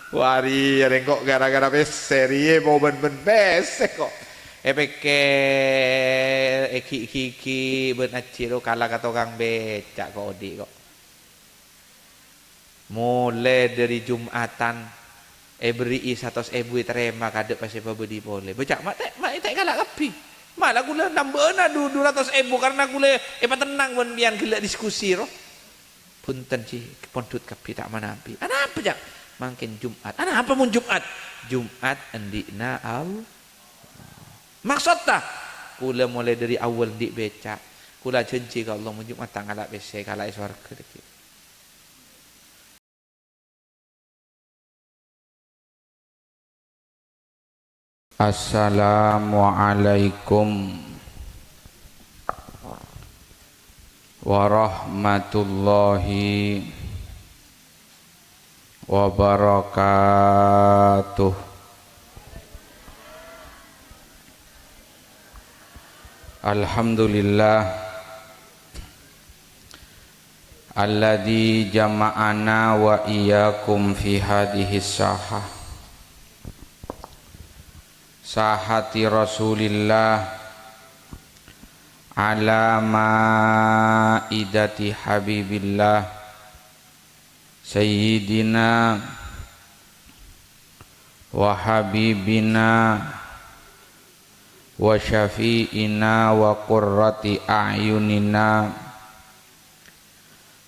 Wari rengkok gara-gara beseri mau ben besek kok. Peke ki ben aciro kalah kata kang becak kok odi kok. Mulai dari Jumatan beri 100.000 terima kadek pasti pabedi boleh. Becak mak tak kalah kapi. Malah gula nambah na 200.000 karena gula tenang pun biar gila diskusi roh. Punten ci pondut kapi tak manapi. Ana apa jak? Mangkin Jumat. Ana apa mun Jumat? Jumat endikna Allah. Maksud tak? Kula mulai dari awal dik becak. Kula janji ke Allah mun Jumat tanggal bese kala swarga deki. Assalamualaikum warahmatullahi wabarakatuh. Alhamdulillah alladzi jama'ana wa iyyakum fi hadhihi sahati Rasulillah ala maidati Habibillah Sayyidina wa Habibina wa syafi'ina wa qurrati a'yunina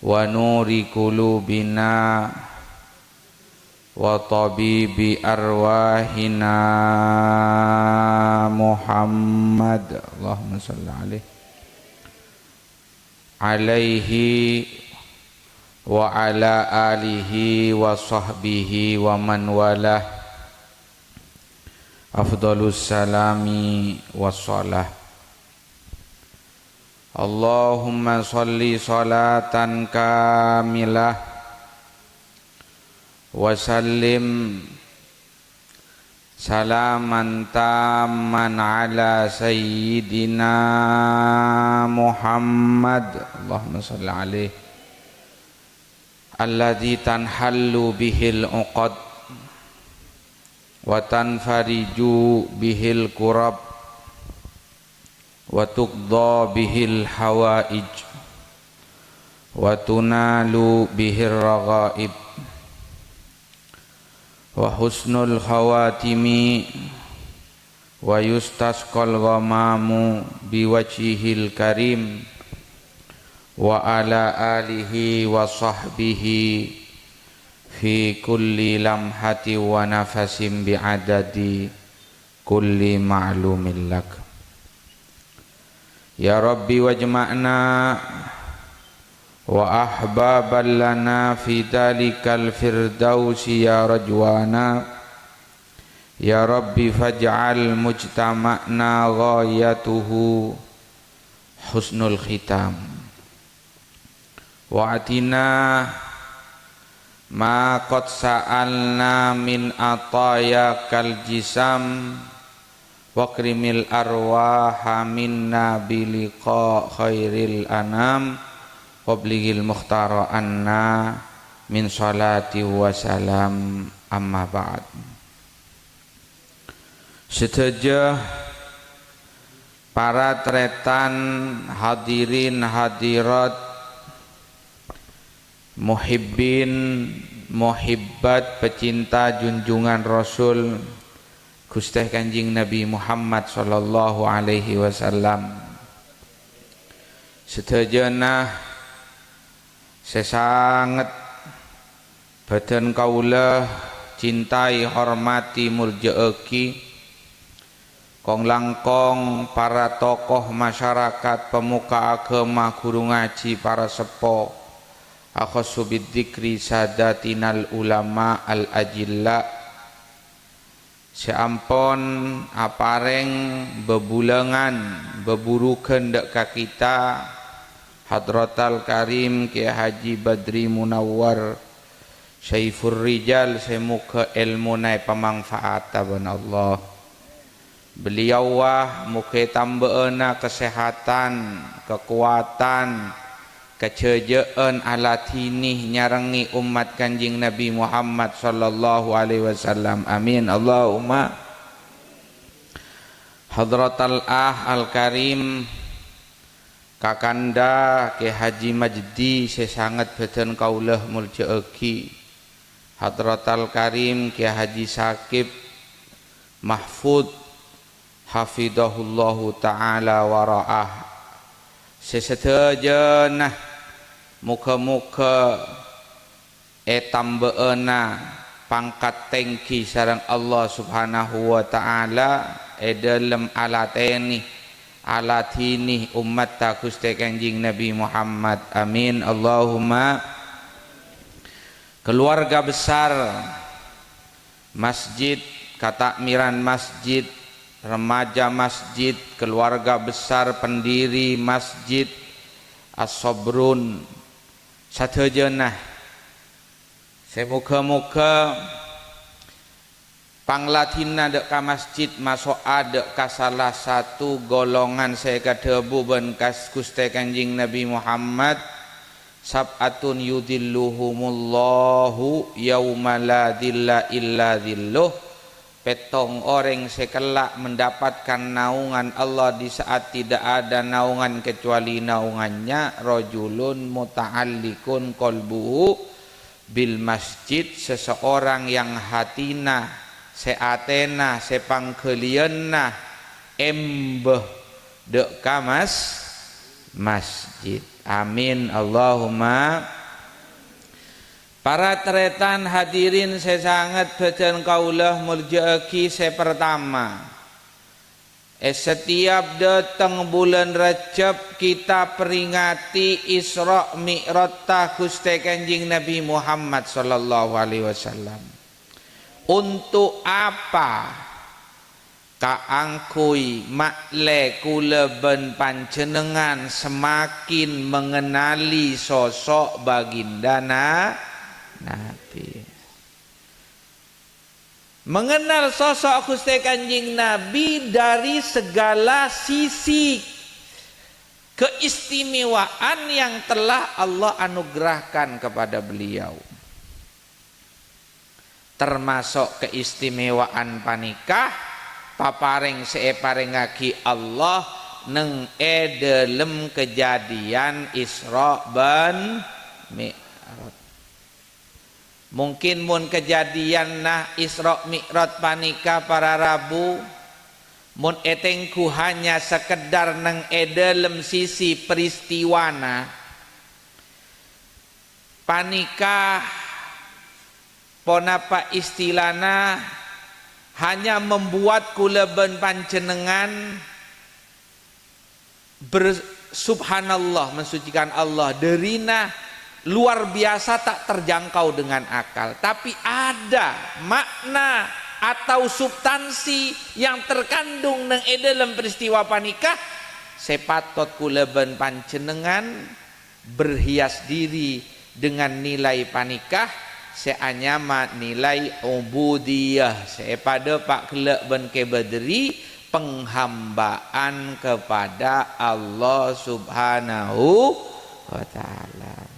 wa nuri qulubina wa tabibi arwahina Muhammad Allahumma salli alaihi wa ala alihi wa sahbihi wa man walah afdalus salami wassalah. Allahumma salli salatan kamilah wasallim salaman tamman ala sayyidina Muhammad Allahumma salli alaihi alladzi tanhallu bihil uqad wa tanfariju bihil kurab wa tuqda bihil hawaij wa tunalu bihir raghaib wa husnul khawatimi wa yustasqal ghamamu biwajhihil karim wa ala alihi wa sahbihi fi kulli lamhati wa nafasim bi'adadi kulli ma'lumin lak. Ya Rabbi wajma'na wa ahbaban lana fi dalikal firdausi ya rajwana ya Rabbi faj'al mujtama'na ghayatuhu husnul khitam wa atina ma qad sa'alna min atayakal jisam wa krimil arwaha minna biliqa khairil anam wablighil mukhtara anna min salati wa salam amma ba'd. Sedaya para tretan hadirin hadirat muhibbin muhibbat pecinta junjungan Rasul Gusti Kanjeng Nabi Muhammad sallallahu alaihi wasallam. Sedayana sesangat badan kaula cintai hormati muljaeki kong langkong para tokoh masyarakat pemuka agama guru ngaji para sepo akhassu bidzikri sadatinal ulama al ajilla seampun apareng bebulengan beburukeun dek ka kita Hadratal Karim Kiai Haji Badri Munawwar Syaifur Rijal semoga ilmunai pemanfaat taban Allah. Beliau muka tambaheuna kesehatan, kekuatan, kecejaan ala tinih nyarengi umat Kanjeng Nabi Muhammad sallallahu alaihi wasallam. Amin Allahumma. Hadratal al-karim kakanda ke Haji Majdi sesangat beten kaulah muljaeki. Hadratal karim ke Haji Sakib Mahfud hafidahullahu ta'ala wara'ah. Sesetejenah muka-muka tambeuna pangkat tengki sareng Allah subhanahu wa ta'ala dalam alateni alatini umat ta Gusti Kanjeng Nabi Muhammad. Amin Allahumma. Keluarga besar masjid, katakmiran masjid, remaja masjid, keluarga besar pendiri masjid As-Sabrun satejeunah semoga-moga panglatina dek ka masjid masuk adek ka salah satu golongan saya kadebu ben kas Gusti Kanjeng Nabi Muhammad sab'atun yudilluhumullahu yauma la dhilla illa dhilluh. Petong orang sekelak mendapatkan naungan Allah di saat tidak ada naungan kecuali naungannya. Rajulun muta'allikun qalbuhu bil masjid, seseorang yang hatina seatena sepangkelienna embeh dek kamas masjid. Amin Allahumma. Para tretan hadirin saya sangat beten kaulah muljaeki saya pertama. Setiap datang bulan Rajab kita peringati Isra Mi'raj ta Gusti Kanjeng Nabi Muhammad sallallahu alaihi wasallam. Untuk apa? Kaangkui makle kula ben panjenengan semakin mengenali sosok baginda Nabi. Mengenal sosok Gusti Kanjeng Nabi dari segala sisi keistimewaan yang telah Allah anugerahkan kepada beliau. Termasuk keistimewaan panikah paparing seeparengaki Allah neng dalam kejadian Isra ban Mi'raj. Mungkin mun kejadian nah Isra Mi'raj panika para Rabu mun etengku hanya sekedar neng dalam sisi peristiwana panika ponapa istilana hanya membuat kula ben panjenengan bersubhanallah mensucikan Allah derina luar biasa tak terjangkau dengan akal, tapi ada makna atau substansi yang terkandung nang dalam peristiwa panikah sepatot kula ben panjenengan berhias diri dengan nilai panikah seanyama nilai ubudiyah sepada pak kelak ben kebadri penghambaan kepada Allah subhanahu wa ta'ala.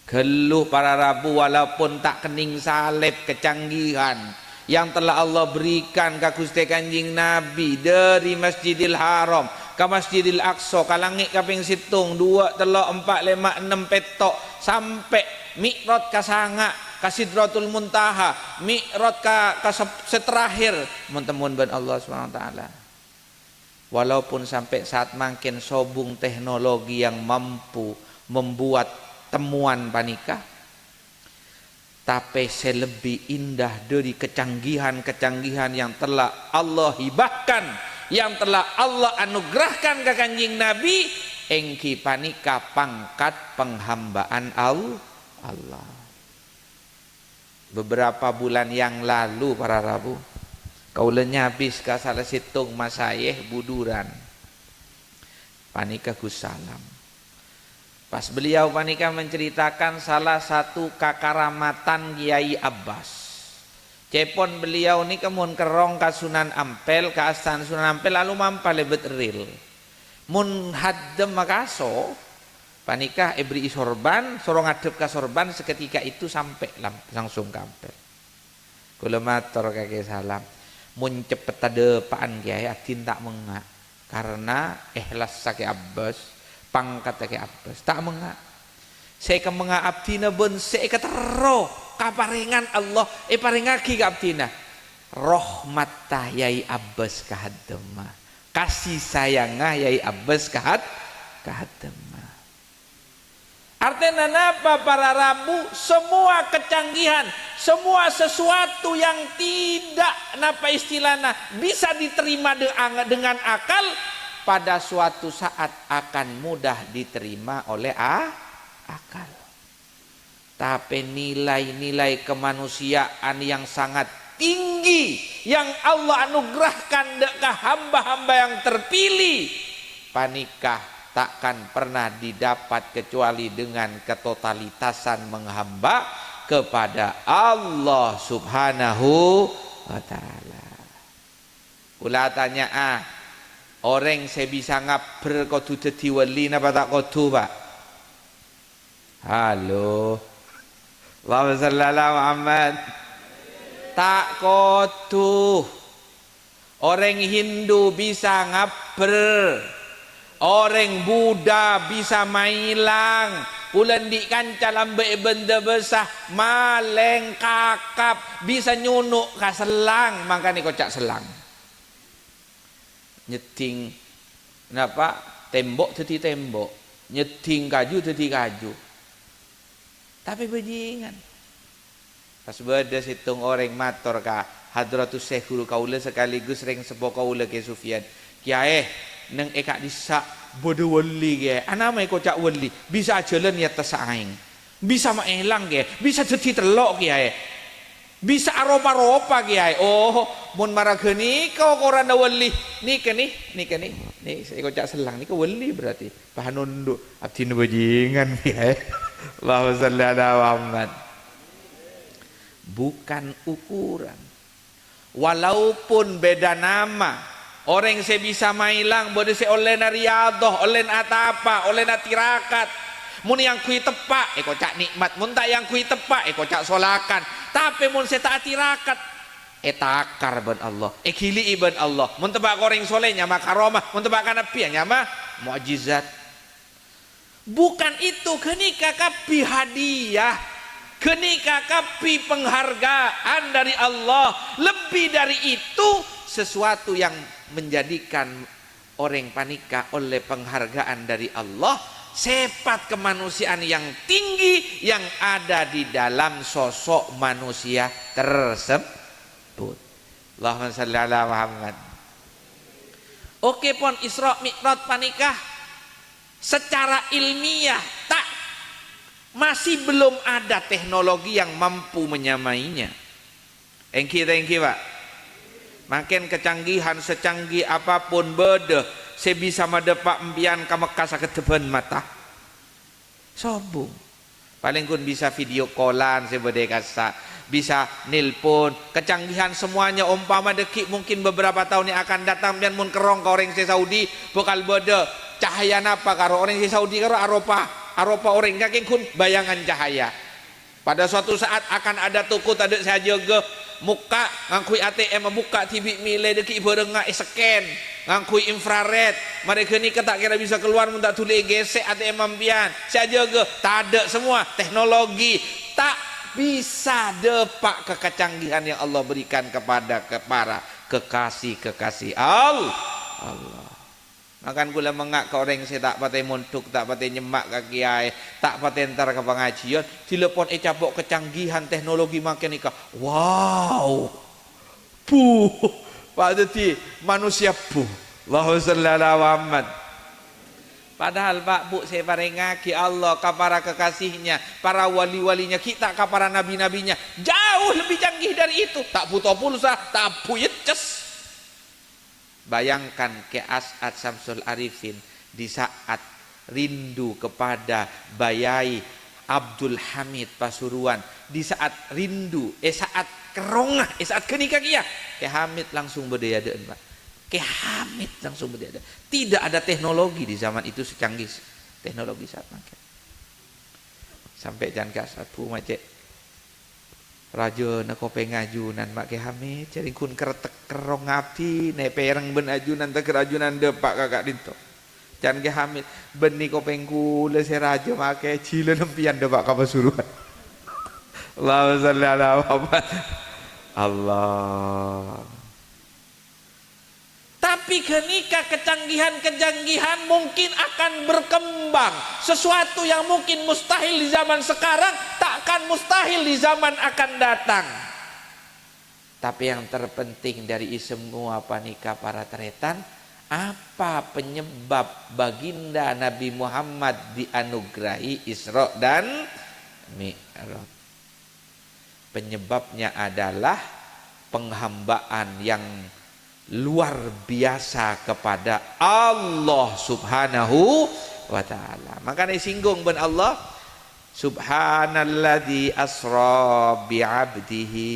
Geluh para Rabu walaupun tak kening salib kecanggihan yang telah Allah berikan ke Gusti Kanjeng Nabi dari Masjidil Haram ke Masjidil Aqsa ke langit kaping situng 2 3 4 5 6 petok sampai Mi'raj ka sanga ka Sidratul Muntaha, Mi'raj ka seterakhir mentemun ben Allah Subhanahu wa taala. Walaupun sampai saat makin sobung teknologi yang mampu membuat temuan panikah, tapi selebih indah dari kecanggihan-kecanggihan yang telah Allah hibahkan, yang telah Allah anugerahkan ke Kanjeng Nabi, engki panika pangkat penghambaan Allah. Beberapa bulan yang lalu para Rabu kaulanya habis ke salah situng masayeh buduran panika Gus Salam. Pas beliau panika menceritakan salah satu kakaramatan Kiai Abbas. Cepon beliau ni kemun kerong ke Sunan Ampel, ke Astana Sunan Ampel lalu mampal lebet ril. Mun haddem makaso panikah beri sorban sorong ngadep ke sorban seketika itu sampai langsung kampel kula matur kakek salam mun cepet tadepaan kiai atin tak mengak karena ikhlas sakit Abbas pangkat sakit Abbas tak mengak saya ke mengak abdina ben saya ketero kaparingan Allah paringaki ke abdina rahmat yai Abbas kahadema kasih sayangah yai Abbas kahadema. Artinya apa para rabu semua kecanggihan semua sesuatu yang tidak napa istilahnya bisa diterima dengan akal pada suatu saat akan mudah diterima oleh akal. Tapi nilai-nilai kemanusiaan yang sangat tinggi yang Allah anugerahkan ke hamba-hamba yang terpilih panikah takkan pernah didapat kecuali dengan ketotalitasan menghamba kepada Allah Subhanahu wa ta'ala. Kula tanya orang saya bisa ngaber kudu dadi wali napa tak kudu Pak? Halo. Allahumma shalli ala Muhammad. Tak kudu. Orang Hindu bisa ngaber. Orang Buddha bisa mailang pulen di kanca lambe benda besar maleng kakap bisa nyunuk ka selang makanya kocak selang nyeting napa tembok jadi tembok nyeting kaju jadi kaju tapi bajingan pas beda situng orang mator ka hadratus syekhul kaula sekaligus ring sepo kaula ke Sufyan kiai neng eka disa bodo wali ge anamai kocak wali bisa jalan ya tesaing bisa maelang ge bisa jadi telok ge bisa aropa-ropa ge oh mun marageni kau koranda wali nih saya kocak selang nih wali berarti bahan nunduk abdi bajingan ge Allahumma shalli ala Muhammad bukan ukuran walaupun beda nama orang saya bisa mailang boleh saya oleh nariadoh oleh atapa oleh natirakat mun yang kui tepak kocak nikmat mun tak yang kui tepak kocak solakan tapi mun saya tak tirakat takar ben Allah kili ben Allah mun tebak goreng soleh nyama karomah mun tebak kanapi nyama mukjizat bukan itu kenika kapi hadiah kenika kapi penghargaan dari Allah lebih dari itu sesuatu yang menjadikan orang panika oleh penghargaan dari Allah sifat kemanusiaan yang tinggi yang ada di dalam sosok manusia tersebut. Allahumma shalli ala Muhammad. Oke pon Isra Mi'raj panikah secara ilmiah tak masih belum ada teknologi yang mampu menyamainya. Thank you Pak. Makin kecanggihan secanggih apapun beda saya bisa madepak empian ke Mekah sakit depan mata sombong paling kun bisa video callan saya berdekasa bisa nilpon kecanggihan semuanya umpama dekik mungkin beberapa tahun yang akan datang dan mun kerong ke orang Saudi bakal beda cahaya apa karo orang Saudi karo Aropa orang kaking kun bayangan cahaya pada suatu saat akan ada toko tadi saya jaga muka ngangkui ATM buka TV milih deki berengah scan ngangkui infrared mereka ni tak kira bisa keluar minta tulis gesek ATM ambian saya jaga tak ada semua teknologi tak bisa depak kekecanggihan yang Allah berikan kepada para kekasih Allah makan gula mengak ke orang saya tak pakai montuk tak pakai nyemak ke kiai tak pakai entar ke pengajian telepon capok kecanggihan teknologi makin nikah wow puh Pak Deti manusia puh Allahumma shalli ala Muhammad padahal Pak Bu saya parengaki Allah ke para kekasihnya para wali-walinya kita ke para nabi-nabinya jauh lebih canggih dari itu tak butuh pulsa tak puyet ces. Bayangkan ke As'ad Syamsul Arifin di saat rindu kepada Bayai Abdul Hamid Pasuruan di saat rindu saat kerongah saat kenikah kia ke Hamid langsung berdayadaan Pak ke Hamid langsung berdayadaan tidak ada teknologi di zaman itu secanggih teknologi saat makin sampai jangan gak satu macet raja nak kopeng ajunan mak ke hamil cari kun keretek kerong api ne perang ben ajunan tak kerajunan depak kakak dinto jangan ke hamil beni kopeng kule se raja mak ke cile lempian depak ka pasuruan Allahumma shalli ala Muhammad Allah. Tapi ketika kecanggihan mungkin akan berkembang. Sesuatu yang mungkin mustahil di zaman sekarang takkan mustahil di zaman akan datang. Tapi yang terpenting dari semua panika para tretan, apa penyebab baginda Nabi Muhammad dianugerahi Isra dan Mi'raj? Penyebabnya adalah penghambaan yang luar biasa kepada Allah Subhanahu wa ta'ala. Makanya singgung ben Allah subhanalladzi asra bi'abdihi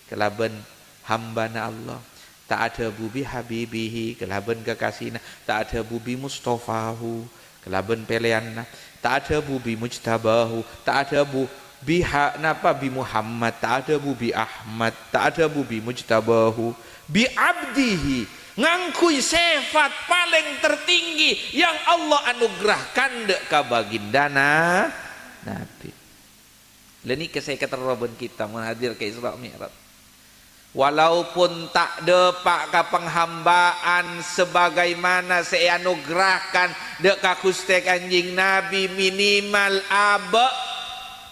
kelaban hambana Allah tak ada bubi habibihi kelaban kekasihna tak ada bubi mustafahu kelaban peleanna tak ada bubi mujtabahu tak ada biha napa bi Muhammad tak ada bubi Ahmad tak ada bubi mujtabahu bi abdihi ngangkui sifat paling tertinggi yang Allah anugerahkan dek ka bagindana Nabi. Leni kesai keterobon kita menghadir ke Isra Mi'raj. Walaupun tak depak ka penghambaan sebagaimana saya anugerahkan dek ka Gusti Kanjeng Nabi minimal aba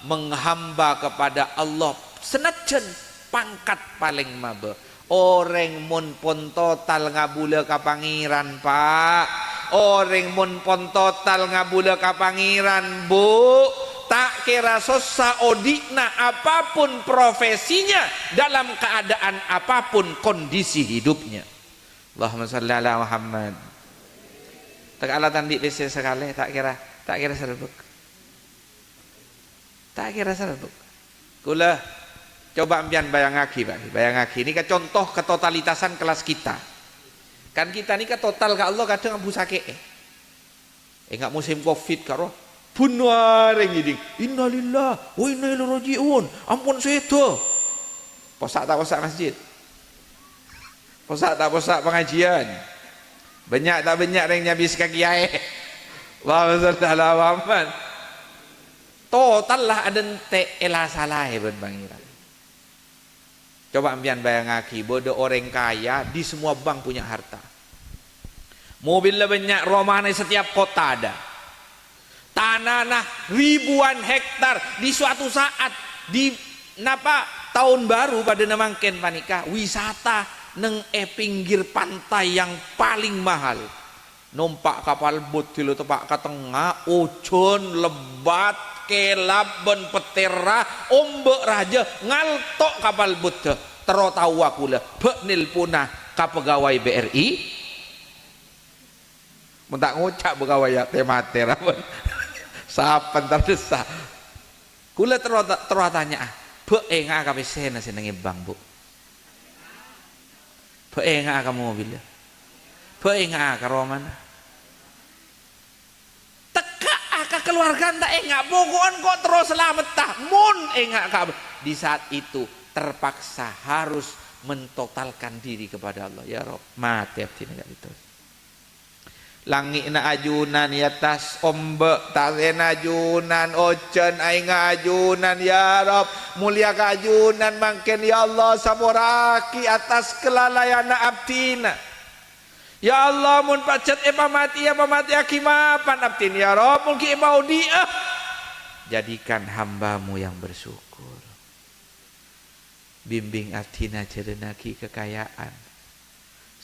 menghamba kepada Allah senajan pangkat paling mabe. Orang mun pon total ngabula ka pangeran Pak. Orang mun pon total ngabula ka pangeran Bu. Tak kira sosa odikna apapun profesinya dalam keadaan apapun kondisi hidupnya. Allahumma shalli ala Muhammad. Tak ala tandik desa sekali tak kira serbuk. Tak kira serbuk. Kula coba ambian bayangaki Pak, bayangaki ini kan contoh ketotalitasan kelas kita. Kan kita ini kan total ke Allah kadang abu sakit. Enggak musim Covid karo bunuh ngiding. Innalillah wa inna ilaihi rajiun. Ampun sedo. Posak tak posak masjid. Posak tak posak pengajian. Banyak tak banyak yang nyabis kaki kiai. Allahumma shalli ala Muhammad. Total lah ada ente elah salah ben bangiran. Coba ambian bayangaki, bodoh orang kaya di semua bank punya harta. Mobilnya banyak, rumah di setiap kota ada. Tanah nah ribuan hektar di suatu saat di napa tahun baru pada namangken panika wisata neng pinggir pantai yang paling mahal. Numpak kapal bot di tepak ke tengah, ojon lebat kelab ben petera ombek raja ngaltok kapal but terotawa kula beknil punah ka pegawai BRI mentak ngucap pegawai ya temater sapan terdesak kula terotanya be enga ka pesen senenge bang Bu be enga ka mobil be enga ka romana ka keluarga ndak enggak pokoknya kok terus selamat tak mun enggak kabeh di saat itu terpaksa harus mentotalkan diri kepada Allah ya Rob mati abdi enggak itu langit na ajunan ya tas ombek tak ajunan ocean aing ajunan ya Rob mulia kajunan mangken ya Allah saboraki atas kelalaian abdina. Ya Allah mun pacet pamati akimapan abdin ya Rob mungkin mau dia jadikan hambamu yang bersyukur bimbing abdina jerenaki kekayaan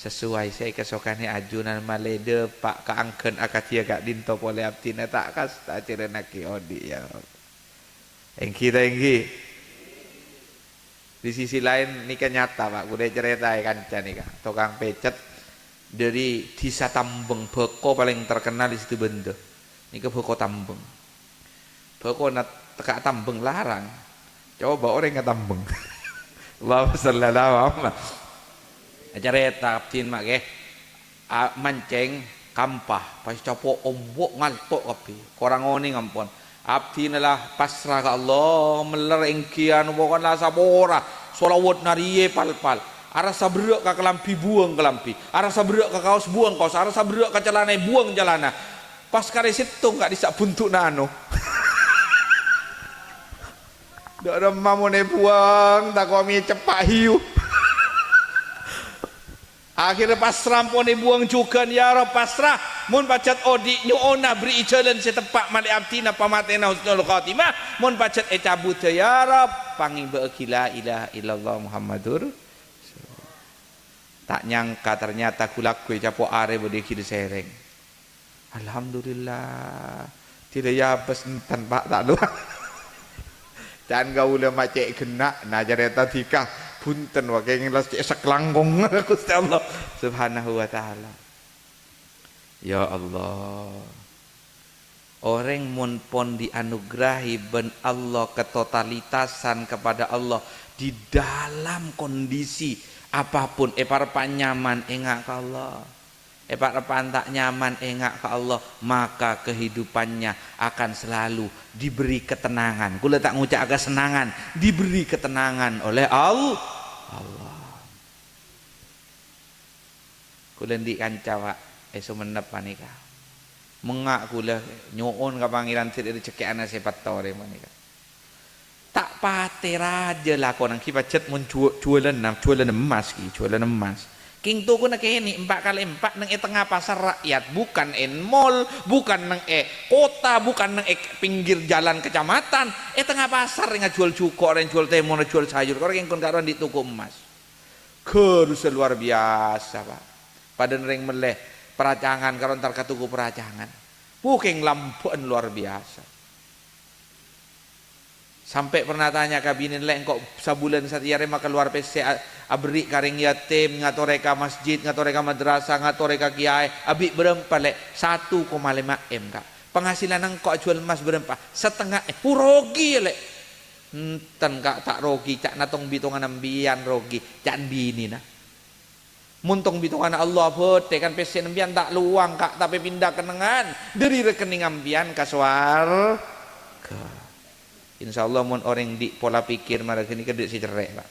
sesuai saya kesokannya ajunan malede pak kaangken akatia gak dinto oleh abdina tak kas tak jerenaki odi ya Rob engki di sisi lain ini kan nyata Pak kuda cerita kan nika tukang pecet dari desa Tambeng Beko paling terkenal di situ benda ini ke Beko Tambeng Beko nak teka Tambeng larang coba orang ke Tambeng Allahumma shalli ala Muhammad cerita abdin mak mancing kampah pas capo ombok ngaltok kapi korang ngoni ngampon abdi nalah pasrah ke Allah meler engkian bukanlah sabora solawat nariye pal-pal arah sabrek ke kelampi buang kelampi arah sabrek ke kaos buang kaos arah sabrek ke celana buang celana pas kare situ gak disak buntuk nano dak ada mamone buang tak kami cepak hiu akhirnya pasrah pun buang juga ya Rab pasrah mun pacat odi nyuona beri jalan setepak mali abdina pamatena husnul khatimah mun pacat cabut ya Rab pangi beuki la ilaha illallah Muhammadur tak nyangka ternyata kulakui capo are bodi kiri sereng alhamdulillah tidak ya pesentan pak tak luang dan gaula macek kena najareta tikah punten wa kenging las seklangkong Gusti Allah Subhanahu wa taala. Ya Allah. Orang mun pon dianugerahi ben Allah ketotalitasan kepada Allah di dalam kondisi apapun parapan nyaman engak ke Allah. Parapan tak nyaman engak ke Allah, maka kehidupannya akan selalu diberi ketenangan. Kula tak ngucap agak senangan, diberi ketenangan oleh Allah. Kula ndik kanca Pak, sumenep panika. Mengak kula nyoon ka pangeran sira cekek ana sepat tore panika. Tak pate raja lakon ki pacet mun jualan emas ki, jualan emas. King tuku nak ini 4x4 nang tengah pasar rakyat, bukan mall, bukan nang kota, bukan nang pinggir jalan kecamatan, tengah pasar yang jual cuko, orang jual temon, jual sayur, orang yang kon karuan di toko emas. Kerus luar biasa Pak. Pada nering meleh peracangan karuan tar katuku peracangan, bukan lampuan luar biasa. Sampai pernah tanya kabinin lain kok sabulan satiare maka keluar PC abri karing yatim ngatoreka masjid ngatoreka madrasah ngatoreka kiai abi berempat lek 1,5 M Kak penghasilan nang kok jual emas berempat setengah rugi lek enten Kak tak rugi cak natong bitongan ambian rugi cak bini nah muntong bitongan Allah bote kan PC ambian tak luang Kak tapi pindah kenangan dari rekening ambian kaswar ke insyaallah mun orang di pola pikir mara kini kedek si cerek Pak.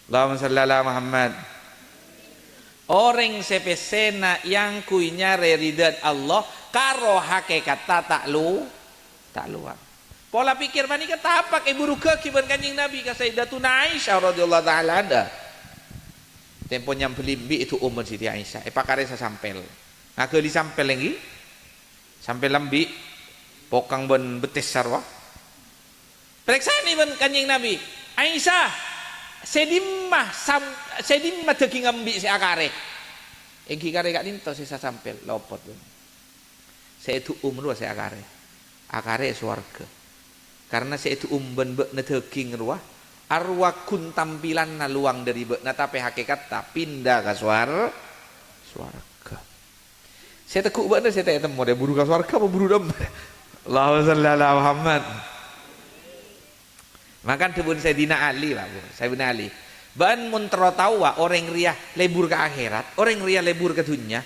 Allahumma shalli ala Muhammad. Orang sepesena yang kuinya ridha Allah karo hakikat tak luar. Pola pikir mani kata apa ibu ruka kiban kanjing Nabi ka Sayyidatuna Aisyah radhiyallahu taala ada. Tempo nyam belimbi itu umur Siti Aisyah. Pakare sasampel. Ngakeuli sampel lagi. Sampai lambi pokang ben betes sarwa. Periksa nih ben kanjing Nabi Aisyah sedimah daging ambi si akare egi kare gak dinto sisa sampel lopot saya itu ruah si akare swarga karena saya itu ben bek daging ruah arwah kun tampilan na luang dari bek tapi hakikat tak pindah ke swarga saya tekuk bener saya tanya temu dia buru ke swarga apa buru dem Allahumma shalli ala Muhammad. Makan tebun Sayyidina Ali Pak Bu, Sayyidina Ali. Ban mun tawa orang ria lebur ke akhirat, orang ria lebur ke dunia.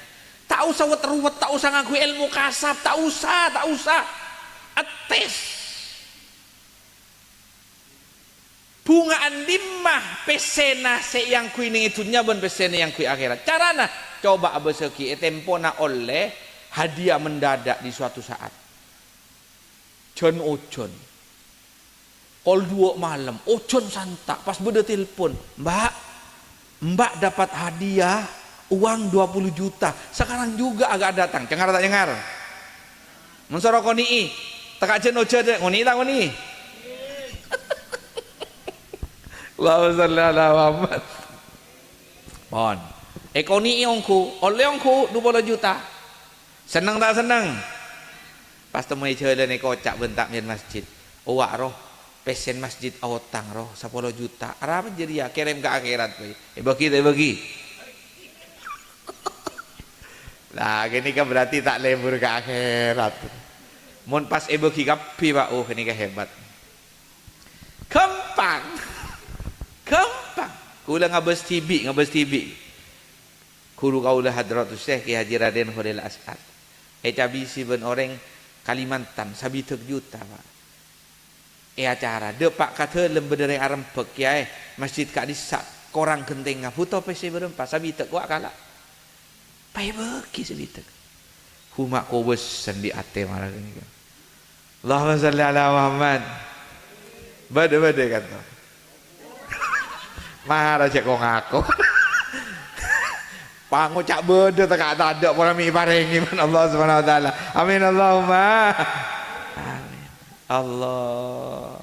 Tak usah wet-ruwet, tak usah ngaku ilmu kasab, tak usah. Ates. Bungaan dimah pesena se yang kui ning dunya ban pesena yang kui akhirat. Carana coba abeseki tempona oleh hadiah mendadak di suatu saat. Jon ojon. Kol 2 malam, ojon santak pas beda telepon, mbak dapat hadiah uang 20 juta, sekarang juga agak datang, cengar tak cengar? Mensoro koni, tekak jen ojo deh, koni tak koni? Allahumma shalli ala Muhammad. Bon, koni ongku, oleh ongku 20 juta, senang tak senang? Pas temui jalan kocak bentak min masjid, owak roh. Pesen masjid awotang roh 10 juta arah jadi ya kirim ke akhirat bagi lah gini kan berarti tak lebur ke akhirat mun pas bagi kapi Pak ini kan hebat gampang kula ngabes tibi Guru kaulah Hadratus Syekh Ki Haji Raden Khalil Ashar. Bisi ben orang Kalimantan sabi juta Pak. Acara de Pak kata lembedere arempek ya masjid kak disak korang genteng ngaputo pesi berempat sabi gua kala. Pai beki sabi Humak kobes sendi ate marah ini kan. Allahumma salli ala Muhammad. Bade kata. Marah cek kok ngaku. Pangucap beda tak ada pola mi parengi man Allah Subhanahu wa taala. Amin Allahumma. Amin. Allah.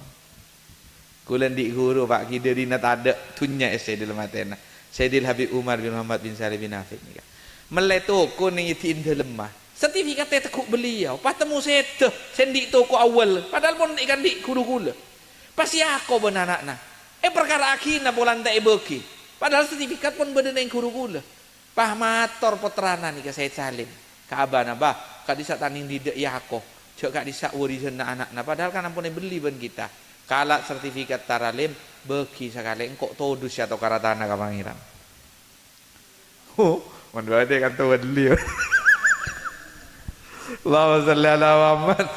Kulen di guru Pak Kide dina tak ada tunya Sayyidil Matena. Sayyidil Habib Umar bin Muhammad bin Salih bin Afif ni kan. Meleto ning itin lemah. Sertifikat tekuk beliau. Patemu sete sendi toko awal. Padahal pun ikan di guru kula. Pasti aku benanak na. Perkara akhirnya bolan tak beki. Padahal sertifikat pun beda neng guru kula. Pahmator putrana nih ke Said Salim. Ka abana bah, ka disa taning didek yako. Cek ka disa warisan anak-anak. Padahal kan ampun beli ben kita. Kalak sertifikat taralim beki sekali engkau todus atau karatana ka pangeran. Oh, mandua de kan tu beli. Allahumma shalli ala Muhammad.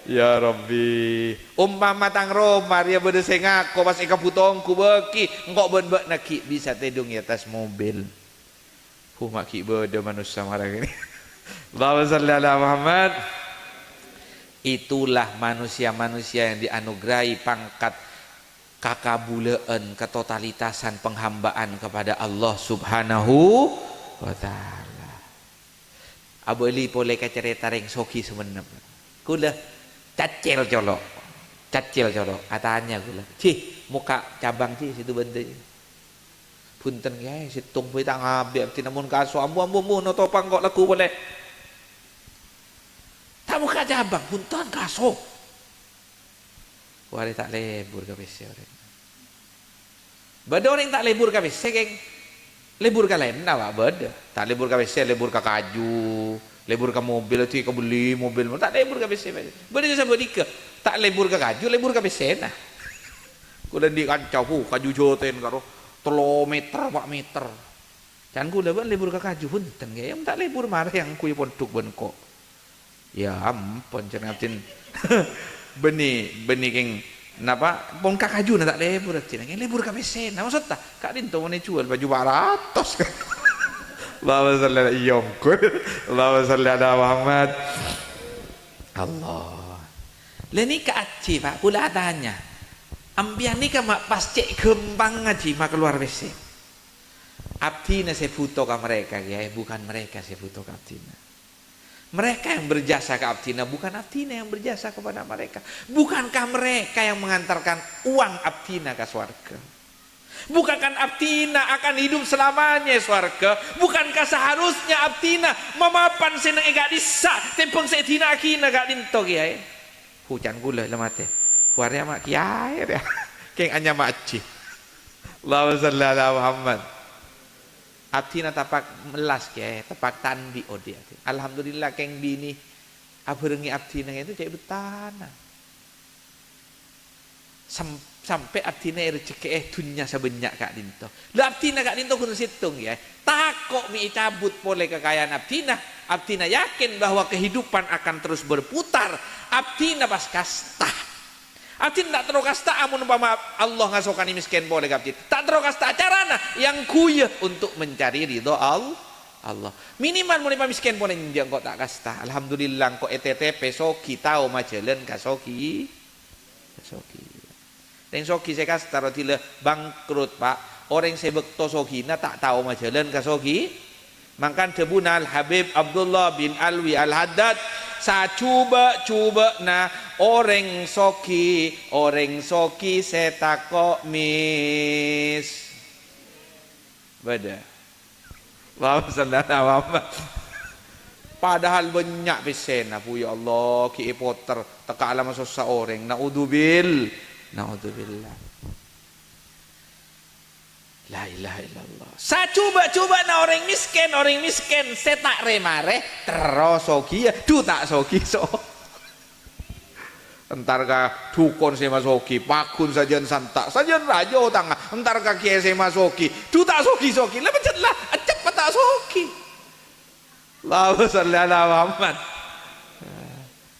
Ya Rabbi. Umpama tang Romar ya bede sengako pas ika putongku beki engkau ben-ben nak bisa tedung di atas mobil. Maki beda manusia marah ini. Allahumma shalli ala Muhammad. Itulah manusia-manusia yang dianugerahi pangkat kakabulaan, ketotalitasan penghambaan kepada Allah Subhanahu wa taala. Abu Eli boleh cerita ring soki semenep. Kula cacil colok. Cacil colok. Atanya kula. Cih, muka cabang cih situ benda. Punten ya, situng pun tak ngabek, tinamun kaso, ambu no topang kok laku boleh. Tak muka cabang, punten kaso. Wari tak lebur ke PC orang. Beda orang tak lebur ke PC, geng. Lebur ke lain, nak beda. Tak lebur ke PC, lebur ke kaju, lebur ke mobil, tu ke beli mobil, tak lebur ke PC. Beda je sebut dika, tak lebur ke kaju, lebur ke PC nah. Kulen di kancau, kaju joten karo. 3 meter 4 meter. Jangan gula ban libur ke kaju punten ya tak libur marah yang kuy pondok ben kok. Ya ampun cengatin. Beni keng napa pon ka kaju na tak libur cina keng libur ka besen. Nah maksud ta kak dinto mene jual baju 400. Allahumma shalli ala iyamkun. Allahumma shalli ala Muhammad. Allah. Leni ka aci Pak kula tanya. Ambian ni kan pas cek gempang ngaji mak keluar WC. Abdina saya butuh ke mereka ya, bukan mereka saya butuh ke Abdina. Mereka yang berjasa ke Abdina, bukan Abdina yang berjasa kepada mereka. Bukankah mereka yang mengantarkan uang Abdina ke surga? Bukankah Abdina akan hidup selamanya surga? Bukankah seharusnya Abdina memapan seneng gak disa, tempeng setina akina gak dintok ya? Hujan gula lemate. Warnya mak kiai ya. Keng anya makci. Allahumma shalli ala Muhammad. Abdina tapak melas kiai, tapak tandi odi. Alhamdulillah keng bini aberengi abdina itu cek betana. Sampai abdina rezeki dunya sebanyak kak dinto. Lah abdina kak dinto kudu situng ya. Takok mi cabut boleh kekayaan abdina. Abdina yakin bahwa kehidupan akan terus berputar. Abdina pas kasta. Abdin tak terokas tak amun umpama Allah ngasokani miskin boleh Abdin. Tak terokas tak carana yang kuya untuk mencari ridho Allah. Minimal mun miskin boleh njang kok tak kasta. Alhamdulillah kok ETTP soki tahu majelen kasoki. Neng soki saya kasta rotile bangkrut Pak. Orang sebek to soki na tak tahu majelen kasoki. Mangkan debunal Habib Abdullah bin Alwi Al-Haddad sa cuba na orang soki setako mis beda padahal banyak pesena bu ya Allah ki poter teka alam seseorang naudzubillah la ilaha illallah sa coba na orang miskin setak remare terus soki ya du tak soki so entar ka dukun sema soki pakun sajian santak sajian raja tangga entar ka kiai sema soki du tak soki lah becet lah cepet tak soki. Allahumma sholli ala Muhammad.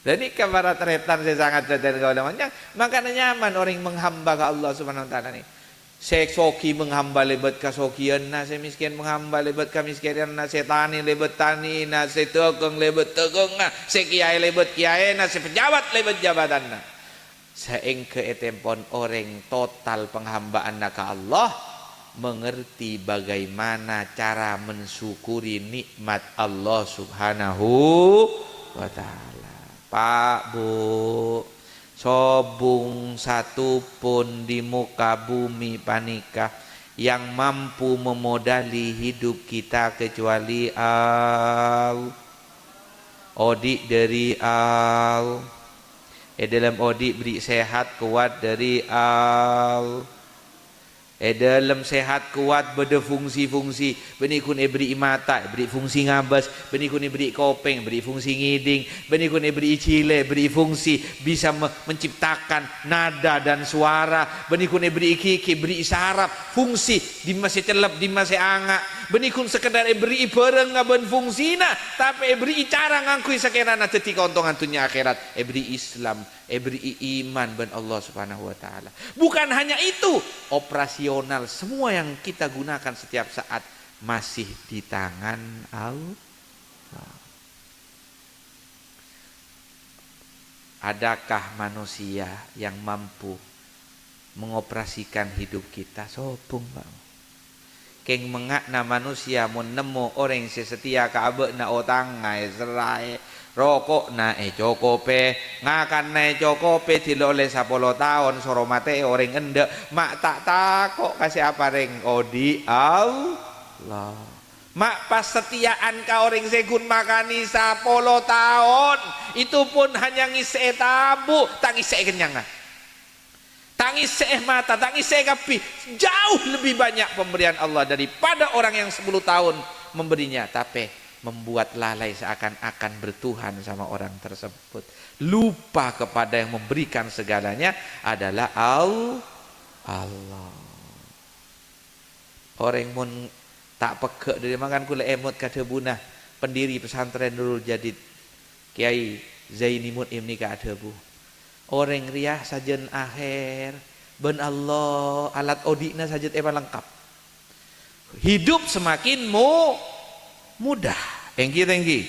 Jadi kabarat retan saya sangat sadar kau namanya. Makanya nyaman orang menghamba ke Allah Subhanahu wa taala nih. Saya soki menghamba lebat ka sokian na, saya miskin menghamba lebat ka miskinan na, saya tani lebat tani na, saya tegang lebat tegang na, saya kiai lebat kiai na, saya pejabat lebat jabatan na. Saeng ke etempon orang total penghambaan na ke Allah, mengerti bagaimana cara mensyukuri nikmat Allah Subhanahu wa taala. Pak, Bu, sobung satu pun di muka bumi panikah yang mampu memodali hidup kita kecuali Odik dari dalam Odik beri sehat kuat dari dalam sehat kuat beda fungsi-fungsi. Benikun beri mata, beri fungsi ngabas. Benikun beri kopeng, beri fungsi ngiding. Benikun beri cile, beri fungsi bisa menciptakan nada dan suara. Benikun beri kiki, beri isyarat, fungsi di masih celep, di masih angak. Benikun sekedar beri bareng ngaben fungsina, tapi beri cara ngangkui sekiranya tetik keuntungan dunia akhirat. Beri Islam, beri iman ben Allah Subhanahu wa taala. Bukan hanya itu, operasional semua yang kita gunakan setiap saat masih di tangan Allah. Adakah manusia yang mampu mengoperasikan hidup kita? Sobung bang. Keng mengakna manusia mun nemu orang sesetia ka abe na otangai serai rokok na cokope ngakan na cokope diloleh 10 tahun soro mate orang endek mak tak kok kasih apa reng odi Allah mak pas setiaan ka orang segun makani 10 tahun itu pun hanya ngise tabu tak ngise kenyang tangis mata, tangis kapi, jauh lebih banyak pemberian Allah daripada orang yang 10 tahun memberinya, tapi membuat lalai seakan-akan bertuhan sama orang tersebut. Lupa kepada yang memberikan segalanya adalah Allah. Orang mun tak pekek dari makan kula emot kada bunah pendiri pesantren Nurul Jadid Kiai Zaini Mut'im ni ka ada bu. Orang riah sajen akhir ben Allah alat odikna sajen lengkap. Hidup semakin mudah. Tengki.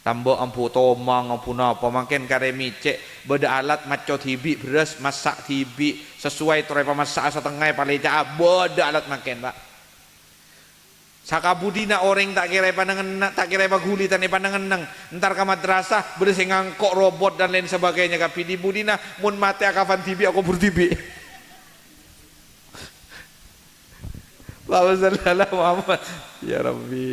Tambah ampu tomang ampu napa makin karemi cek beda alat maco tibi beras masak tibi sesuai trepa masak setengah paling cak beda alat makin Pak. Sakabudina orang tak kira pandangan tak kira baguli tane pandangan nang entar ka madrasah bersih ngangkok robot dan lain sebagainya tapi di budina mun mate akafan tibi aku bertibi. Allahumma shalli ala Muhammad ya Rabbi.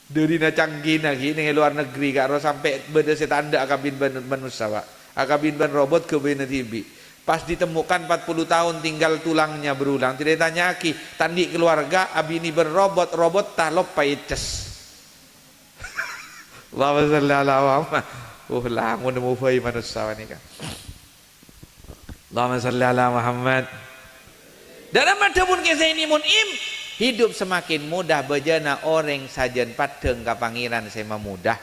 Derina canggih lagi ning luar negeri karo sampai beda setanda akabin ban manusia Pak. Akabin ban robot ke bena tibi. Pas ditemukan 40 tahun tinggal tulangnya berulang. Tidak ditanya ki, tandi keluarga abini berrobot, robot tak lopai ces. Allahumma shalli ala Muhammad. Langun mu fai manusia ni kan. Allahumma shalli ala Muhammad. Dalam adapun kisah ini munim, hidup semakin mudah bejana orang sajen padeng ka pangeran sema mudah.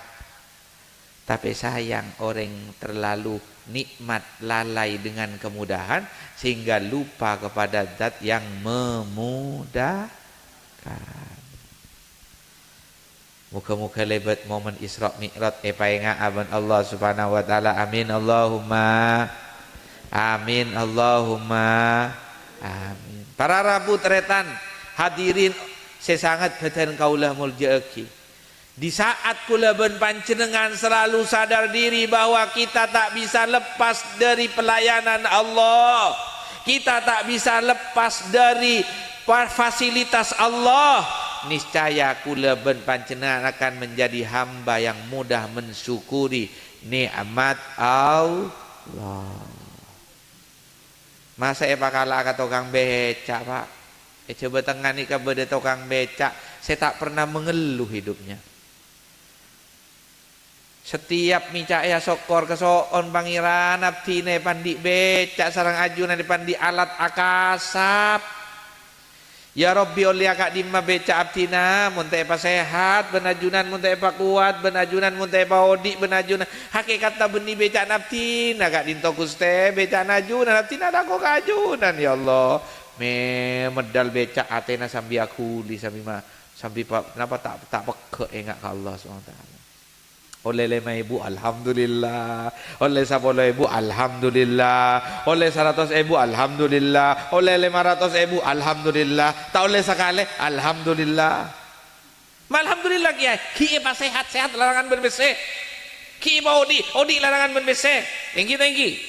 Tapi sayang orang terlalu nikmat lalai dengan kemudahan sehingga lupa kepada zat yang memudahkan. Muka-muka lebat momen Isra Mi'raj paenga aban Allah Subhanahu wa taala. Amin Allahumma. Amin Allahumma. Amin. Para rabu teretan hadirin sesangat beten kaulah muljaaki. Di saat kula ben panjenengan selalu sadar diri bahwa kita tak bisa lepas dari pelayanan Allah. Kita tak bisa lepas dari fasilitas Allah. Niscaya kula ben panjenengan akan menjadi hamba yang mudah mensyukuri nikmat Allah. Masa kalah ke tukang becak Pak. Coba tengah ni ke beda tukang becak. Saya tak pernah mengeluh hidupnya. Setiap micak ya sokor kesoon pangeran abdine pandi becak sarang ajunan pandi alat akasap. Ya Rabbi oleh akak dimma beca abtina mun teh pa sehat benajunan mun teh pa kuat benajunan mun teh pa odi benajunan hakikat ta beni beca abtina kak dinto Guste beca najunan abtina ada kok kajunan ya Allah me medal beca atena sambi aku li sambi ma sambi pa kenapa tak peke engak ka Allah SWT. Oleh 5.000 alhamdulillah, oleh 10.000 alhamdulillah, oleh 100.000 alhamdulillah, oleh 500.000 alhamdulillah, tak oleh sekali alhamdulillah. Alhamdulillah kiai pas sehat larangan berbese. Kiai pa odi larangan berbese. Tengki.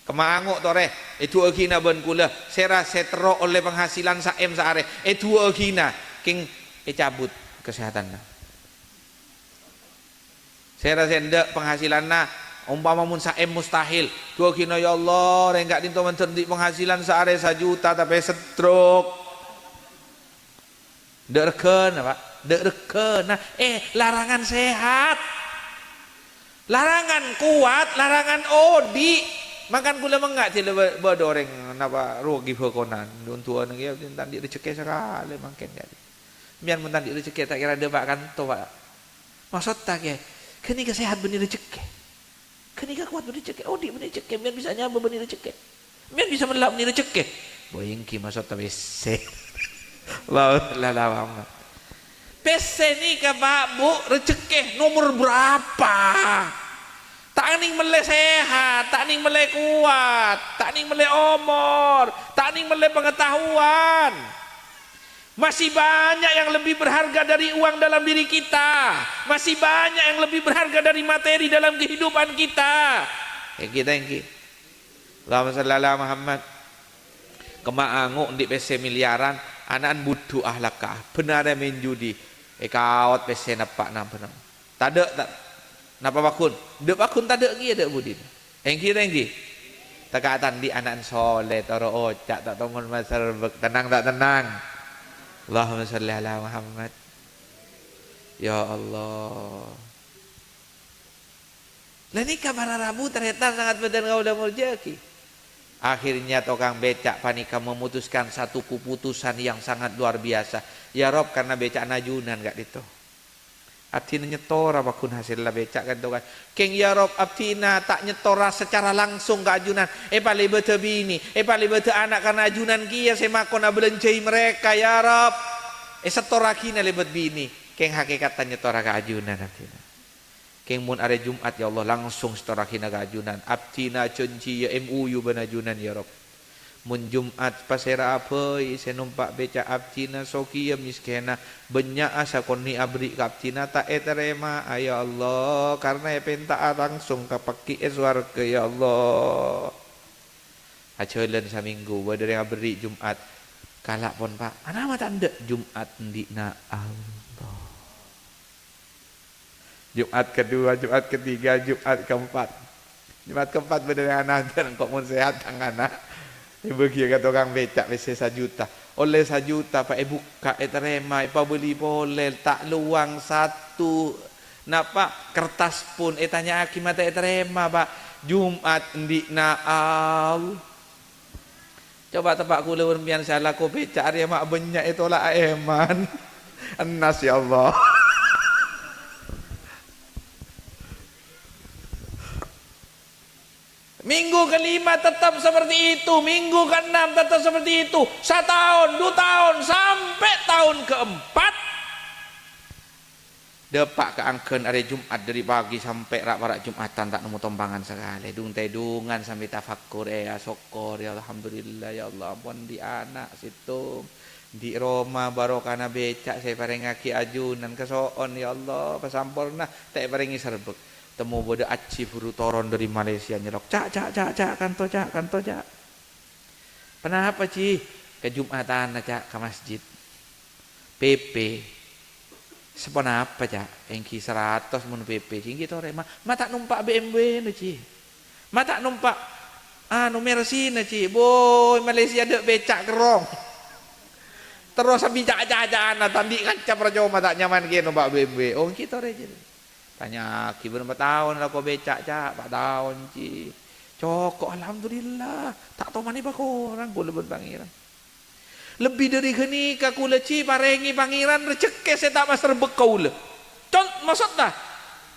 Kemanguk tore, itu agina ben kula, sera setro oleh penghasilan saem saare, itu agina king cabut kesehatanna. Saya rasa ndak penghasilanna umpama mun saem mustahil. Dua kina ya Allah, renggak dinto menterdi penghasilan sehari 1 juta tapi stroke. Ndak reken apa? Ndak reken. Nah, larangan sehat. Larangan kuat, larangan odi. Makan gula menggak tidak berdoreng napa rugi hokonan. Untuk orang dia tadi rezeki sekali makan jadi. Biar mun tadi rezeki tak kira debak kan to Pak. Maksud tak ya? Kenika sehat benih rezeki, kenika kuat benih rezeki, odi benih rezeki, biar bisa nyambung benih rezeki, biar bisa melap benih rezeki. Boyengki masuk tapi se, lawang. Pese ni ke Pak Bu rezeki nomor berapa? Tak ning meleh sehat, tak ning meleh kuat, tak ning meleh umur, tak ning meleh pengetahuan. Masih banyak yang lebih berharga dari uang dalam diri kita. Masih banyak yang lebih berharga dari materi dalam kehidupan kita. Kita yang Allahumma shalli ala Muhammad. Kemaanguk di PC miliaran, anak butuh ahlakah. Benar ada main judi. Kawat PC napak benar. Tak ada napa bakun. Dek bakun tak ada lagi ada budin. Yang Takatan di anak soleh toro ocak tak tomon masar tenang tak tenang. Allahumma salli ala Muhammad. Ya Allah. Lah ni kabar Rabu ternyata sangat benar kau udah murjaki. Akhirnya tukang becak panika memutuskan satu keputusan yang sangat luar biasa. Ya Rob karena becak najunan gak itu. Abtina nyetor apapun hasil lah becak kan tukang. Keng ya Rob abtina tak nyetora secara langsung ke ajunan. Paling betul bini, paling betul anak karena ajunan kia semakon abelencai mereka ya Rob. Setora kina lebet bini. Keng hakikatan nyetora ke ajunan abtina. Keng mun are Jumat ya Allah langsung setora kina ke ajunan. Abtina cenci ya MUU benajunan ya Rob. Mun Jumat pasera apa saya numpak beca abtina sokia miskena banyak asa koni abri kaptina tak eterema ya Allah karena penta langsung kapaki eswarga ya Allah acolen saminggu badere abri Jumat kalak pon Pak ana mata ndek Jumat ndikna Allah Jumat kedua Jumat ketiga Jumat keempat badere anak kok mun sehat tangan bagi kata orang becak besi 1 juta. Oleh 1 juta Pak buka terima Pak beli boleh tak luang satu napa kertas pun tanya akimat terima Pak Jumat ndikna al. Coba tepak kula urmian salah ko becak ari mak banyak tolak eman. Anas ya Allah. Minggu kelima tetap seperti itu, minggu keenam tetap seperti itu, 1 tahun, 2 tahun, sampai tahun keempat. Depak keangken hari Jumat dari pagi sampai rak Jumatan tak nemu tombangan sekali. Dung tedungan sampai tafakkur ya syukur ya alhamdulillah ya Allah ampun di anak situ di Roma barokana becak saya parengaki ajunan kesoon ya Allah pasampurna tak parengi serbek. Temu bodoh aci buru toron dari Malaysia nyelok cak kanto cak kenapa Ci ke Jumatan cak ke masjid PP sepona apa cak engki 100 mun PP cinggi tore mah tak numpak BMW na Ci mah tak numpak Mercy na Ci boy Malaysia dek becak kerong terus sambil cak-cakan tadi kaca percuma tak nyaman ke numpak BMW oh engki tore jadi tanya kiber 4 tahun lah kau becak cak 4 tahun Ci cokok alhamdulillah tak tahu mana pak orang gue lebih pangeran Lebih dari geni kakula ci parengi pangeran rezeki saya tak mas rebek kaula. Maksud dah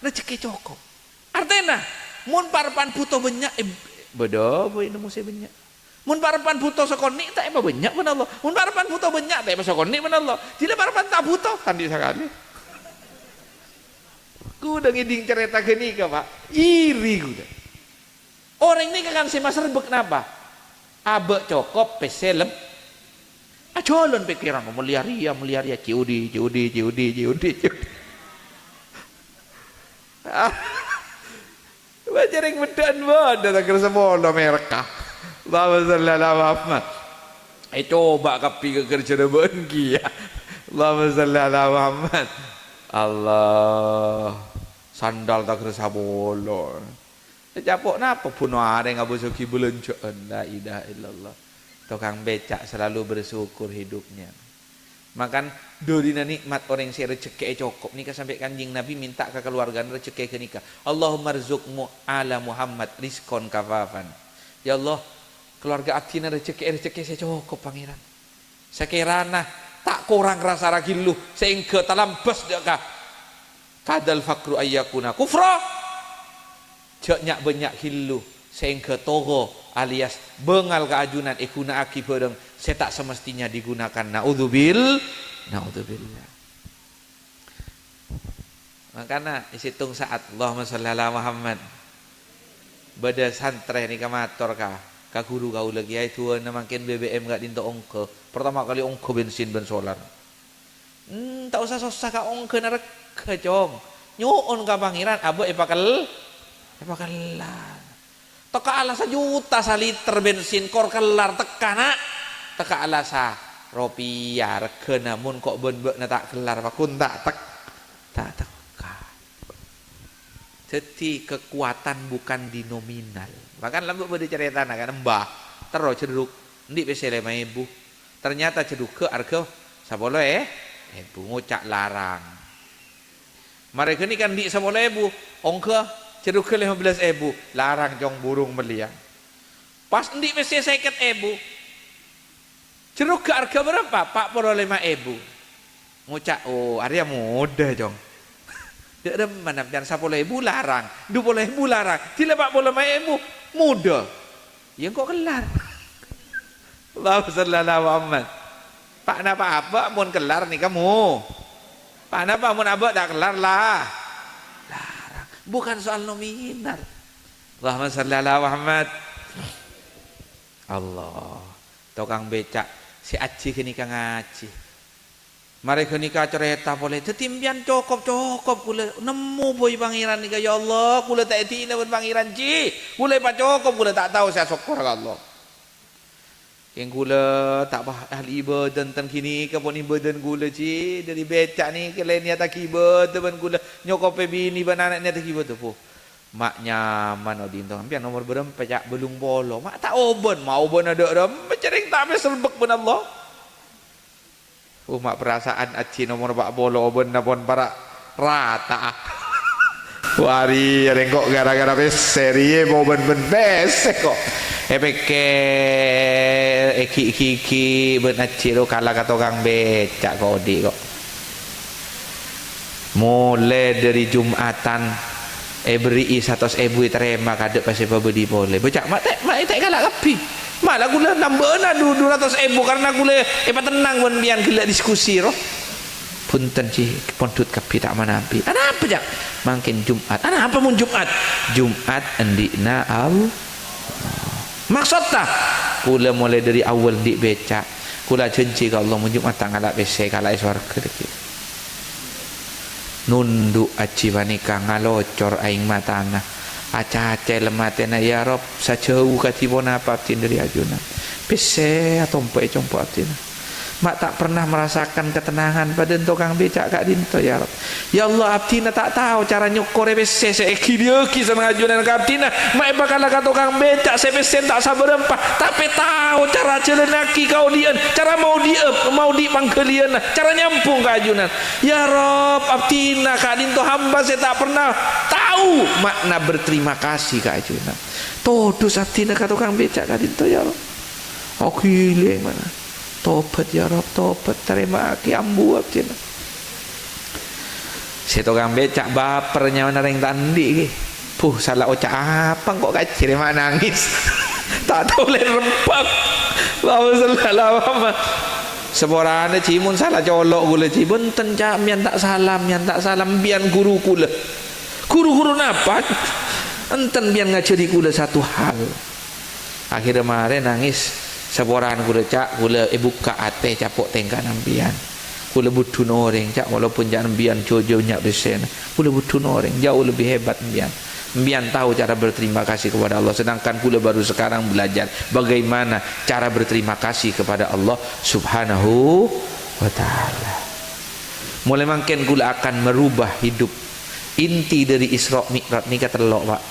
rezeki cukup. Artinya mun parapan butuh banyak bedo boy nemu saya banyak. Mun parapan butuh sekoni tak emang banyak pun Allah. Mun parapan butuh banyak tak emang sekoni pun Allah. Jika parapan tak butuh tadi sekali. Ku udah ngiding cerita geni ka Pak. Iri ku dah. Orang ini kan si mas rebek napa? Abe cokop peselem. Jalan pikiran meliaria ciudi. Bajaring bedan badan tak kerasa bola mereka. Allahumma salli ala Muhammad. Coba kapi ke kerja bengki ya. Allahumma salli ala Muhammad. Allah sandal tak kerasa bola. Capok napa pun ada yang abu suki belencoan. La ilaha illallah. Tukang becak selalu bersyukur hidupnya. Makan dorina nikmat orang si rezeki cukup nikah sampai kanjing Nabi minta ke keluarga rezeki ke nikah. Allahumma rzuqmu ala Muhammad rizqan kafafan. Ya Allah, keluarga atina rezeki saya cukup pangeran. Sekirana tak kurang rasa ragilu sehingga talambas dekah. Kadal fakru ayyakuna kufra. Jaknya banyak hilu sehingga togo alias bengal keajunan ikuna aki bareng saya tak semestinya digunakan naudzubillah. Makanya isitung saat Allahumma sholli ala Muhammad beda santre ni kamator ka guru kau lagi ai tuan makin BBM gak dinto ongke pertama kali ongke bensin ben solar tak usah susah ka ongke narek kejong nyuon ka pangeran abu epakel teka ala sejuta saliter bensin kor kelar tekana teka ala sa rupiah regana mun kok ben-ben tak kelar pakun tak teka. Jadi kekuatan bukan di nominal. Bahkan lambuk pada cerita kan mbah terus ceduk ndik wis 5.000. Ternyata ceduk ke harga 10.000 ngucak larang. Mereka ni kan ndik 10.000 ongke ceduk ke 15.000 larang jong burung meliang. Pas ndik wis 50.000 ceduk ke harga berapa? 45.000. Ngucak oh area mudah jong. Dia mana dan 10.000 larang, 20.000 larang, tidak 45.000 mudah. Yang kok kelar. Allahu sallallahu Muhammad. Pak napa apa mun kelar nih kamu? Pak napa mun abak tak kelar lah. Larang. Bukan soal nominal. Allahumma shalli ala Muhammad. Allah. Tukang becak si aci kini kang aci. Mereka nikah cerita boleh tetimbian cukup kula nemu boy pangeran nikah ya Allah kula tak etina pun pangeran ji kula pak cukup kula tak tahu saya syukur Allah yang kula tak bah ahli ibadah tentang kini kapun ibadah kula ji dari becak ni ke lain tak ibadah ban kula nyokop bini ban anaknya tak ibadah po mak nyaman odin tu ampian nomor berem pecak belum bolo mak tak oben mau oben ada rem cering tak selbek pun Allah. Mak perasaan aci nomor bak bolo ben napon para rata. Wari rengkok gara-gara seri mau ben bes kok. Epeke iki ben aci lo kalah ka tukang becak kok di kok. Mulai dari Jumatan beri 100.000 terima kadek pasti pabedi boleh. Becak mak tak kalah kapi. Malah gula nambah na 200.000 karena gula tenang pun biar gila diskusi roh. Punten ci pondut kapi tak manapi. Ana apa jak? Mungkin Jumat. Ana apa mun Jumat? Jumat endikna Allah. Maksudnya kula mulai dari awal di becak. Kula janji ka Allah mun Jumat tanggal PC kala swarga deki. Nunduk aci wanika ngalocor aing matana. Aca-aca lematena ya Rob sajauh katibon apa abdin dari ajunan pese atau compo abdin mak tak pernah merasakan ketenangan pada tukang becak kak dinto ya Rob ya Allah abdina tak tahu cara nyukore pese seeki dieki sama ajunan kak abdina mak bakal ka tukang becak sepesen tak sabar empah tapi tahu cara celenaki kau dian cara mau dipanggelian cara nyampung kak ajunan ya Rob abdina kak dinto hamba saya tak pernah tahu makna berterima kasih kak ajunan todus abdina ka tukang becak kak dinto ya Rob oke mana tobat ya Rob, tobat terima aki ambu cina. Si tukang becak bapernya mana yang tandi ki. Salah ucap apa kok kacir mak nangis. Tak tahu le rempak. Alhamdulillah. Seborane cimun salah colok gula cibun tenca mian tak salam bian guru kula. Guru napa? Enten bian ngajari kula satu hal. Akhirnya mare nangis seboran kula cak kula buka ate capok tengka nambian. Kula butuh orang cak walaupun jangan bian jojo nyak besen. Kula butuh orang jauh lebih hebat bian. Mbian tahu cara berterima kasih kepada Allah, sedangkan kula baru sekarang belajar bagaimana cara berterima kasih kepada Allah Subhanahu wa taala. Mulai mungkin kula akan merubah hidup. Inti dari Isra Mi'raj ni kata Allah, Pak.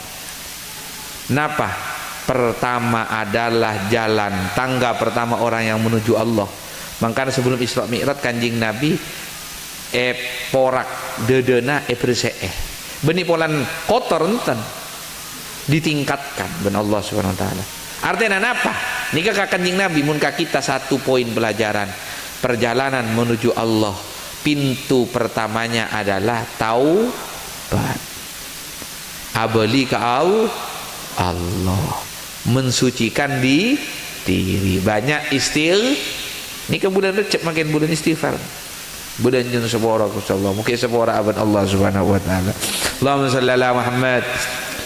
Napa? Pertama adalah jalan tangga pertama orang yang menuju Allah. Makanya sebelum Isra Mi'raj Kanjeng Nabi porak dedena bersih. Benih polan kotor enten ditingkatkan ben Allah Subhanahu wa taala. Artinya apa? Nikah Kanjeng Nabi mun ka kita satu poin pelajaran. Perjalanan menuju Allah, pintu pertamanya adalah taubat. Abali ka Allah, mensucikan diri. Banyak nikah bulan Recep makin bulan istighfar. Bulan jun sepora kusallah mungkin sepora abad Allah Subhanahu wa taala. Allahumma shalli ala Muhammad.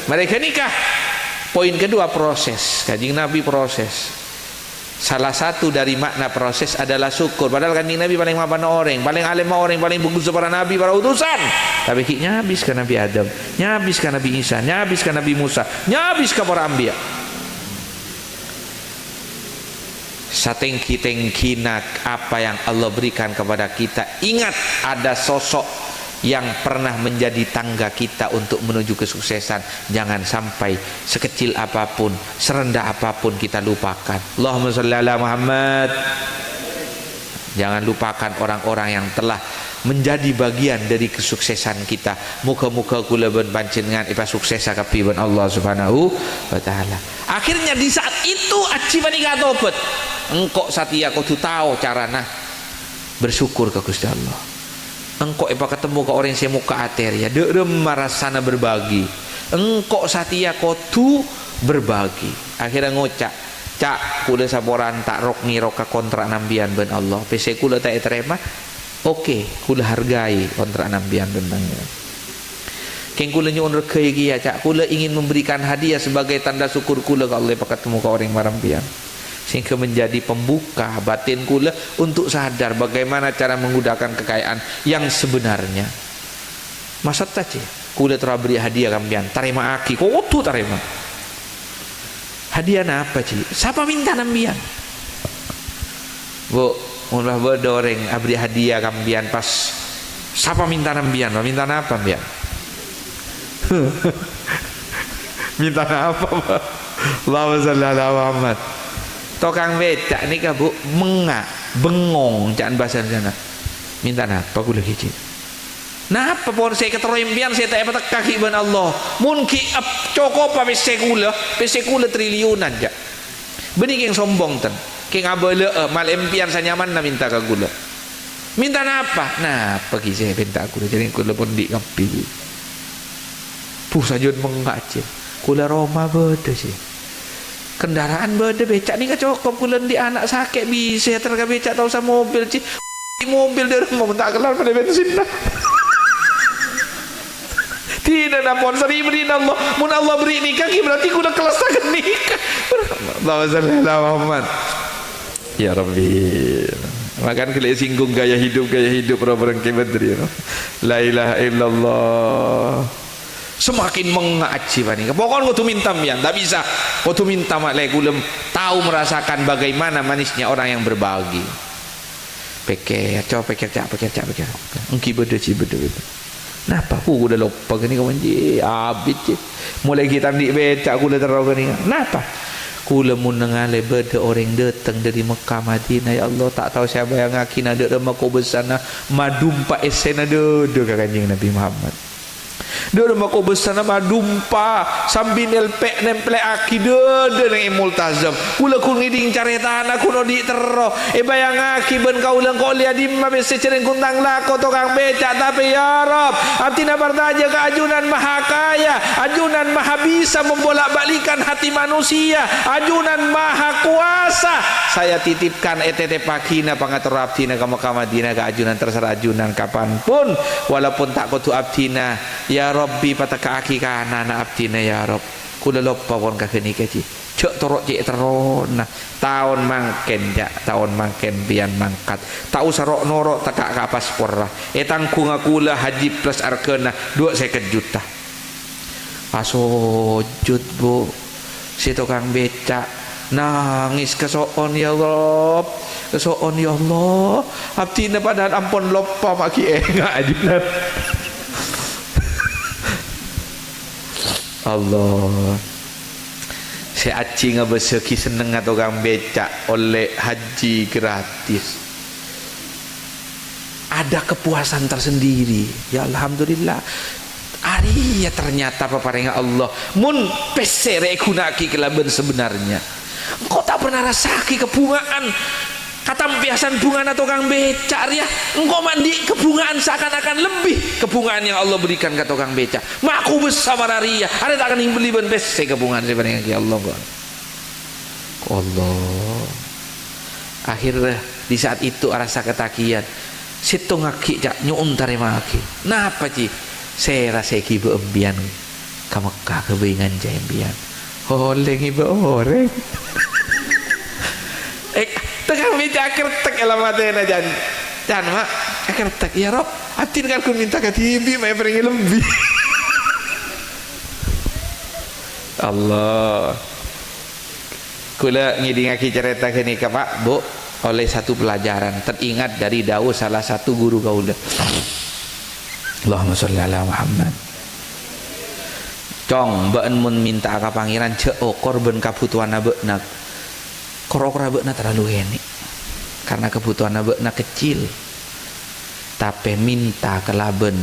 Mereka nikah. Poin kedua proses. Kanjeng Nabi proses. Salah satu dari makna proses adalah syukur. Padahal Kanjeng Nabi paling mapan orang, paling alim orang, paling bagus para nabi, para utusan. Tapi nyabis ke Nabi Adam, nyabis ke Nabi Isa, nyabis ke Nabi Musa, nyabis ke para anbiya. Satengki-tengkinak apa yang Allah berikan kepada kita. Ingat ada sosok yang pernah menjadi tangga kita untuk menuju kesuksesan. Jangan sampai sekecil apapun, serendah apapun kita lupakan. Allahumma shalli ala Muhammad. Jangan lupakan orang-orang yang telah menjadi bagian dari kesuksesan kita. Muka-muka kula ben panjenengan ipa sukses kapi ben Allah Subhanahu wa taala. Akhirnya di saat itu aci panika tobat. Engkau satia kau tu tahu carana bersyukur ke Gusti Allah. Engkau ipa ketemu ke orang yang muka ater ya derem marasana berbagi. Engkau satia kau tu berbagi. Akhirnya ngocak cak kula saboran tak rok nirok ke kontrak nambian ben Allah. PC kula tak terima. Oke, kula hargai kontrak nambian tentangnya. Keng kula nyuwun regei iki ya cak kula ingin memberikan hadiah sebagai tanda syukur kula ke Allah pak ketemu ke orang marambian. Sehingga menjadi pembuka batin kula untuk sadar bagaimana cara menggunakan kekayaan yang sebenarnya. Maksud tadi kula telah beri hadiah kambian, terima aki, kok tuh terima. Hadiah apa sih? Siapa minta nambian? Bu, mulai berdoreng abri hadiah kambian pas siapa minta nambian? Minta apa kambian? Minta apa, Pak? Allahumma shalli ala Muhammad. Tokang becak ni kah bu bengong jangan bahasa sana. Minta apa kula hiji. Napa pun saya keteroimpian saya tak dapat kaki ban Allah. Mungkin cokop apa pese kula triliunan ja. Benih yang sombong ten. Keng abele mal empian sanyaman na minta ka kula. Minta apa? Nah, pergi saya minta kula jadi kula pun di kapi. Pusajun mengacil. Kula Roma beda sih. Kendaraan beda becak ni kacokop kulen di anak sakit bisa terka becak tahu sama mobil ci mobil dari mau tak kelar pada bensin dah. Tidak ada pon seri beri Allah mun Allah beri nikah berarti kuda kelas tak nikah. Allahumma shalli ala Muhammad. Ya Rabbi. Makan kele singgung gaya hidup orang kebedri. La ilaha illallah. Semakin mengaji panika. Pokoknya kau tu minta mian, tak bisa. Kau tu minta malai kulem tahu merasakan bagaimana manisnya orang yang berbagi. Peker, coba peker. Engki beda. Napa aku udah lupa gini kau manji, abis je. Mulai kita ni becak aku dah terau gini. Napa? Kula mun ngale beda orang datang dari Mekah Madinah ya Allah tak tahu siapa yang ngakin ada rumah kau besana madumpa esena do Kanjeng Nabi Muhammad. Dia mako besar nama dumpa sambil nempel aki de nang multazam. Kula kun ngiding caretan aku no di tero. Bayang aki ben kaulang ko lihat di mabese cereng kuntang lako tukang becak tapi ya Rob, artinya bertaja ke ajunan maha kaya, ajunan maha bisa membolak-balikan hati manusia, ajunan maha kuasa. Saya titipkan etete pakina pangatur abdina kama-kamadina ke ajunan terserah ajunan kapanpun walaupun tak kutu abdina ya Rabbi pataka aki kana na abdina ya Rob kula loppa won ka keni keci cek torok cek terona tahun mangken jak tahun mangken bian mangkat tak usah rok norok tak ka paspor lah etangku ngakula haji plus arkena 2 juta asojud bu si tukang becak nangis kesoon ya Rob kesoon ya Allah abdina padahal ampun loppa maki enggak ajunan Allah si aci ngebeseki seneng atau kang becak oleh haji gratis ada kepuasan tersendiri ya Alhamdulillah ari ya ternyata paparenga Allah mun pesere kunaki kelaban sebenarnya engkau tak pernah rasaki kebungaan katampiasan bunga atau kang becak ya engkau mandi kebungaan seakan-akan lebih kebungaan yang Allah berikan ke tukang becak maku bersama ria ada tak akan beli ben bese kebungaan sebenarnya ya Allah Allah akhirnya di saat itu rasa ketakian situ ngaki jak nyuun tarima ngaki napa ci saya rasa kibu embian ke Mekah kebingan jembian oleh ibu orang tekan becak kertek alamatnya jan mak kertek ya Rob atin kan ku minta ke TV mai peringi lebih Allah kula ngidingaki cerita kini ke Pak Bu oleh satu pelajaran teringat dari dawuh salah satu guru kaula Allahumma sholli ala Muhammad cong beun mun minta ka pangeran cek korban kabutuhan beuna korok beuna terlalu enik karena kebutuhan beuna kecil tapi minta kelaben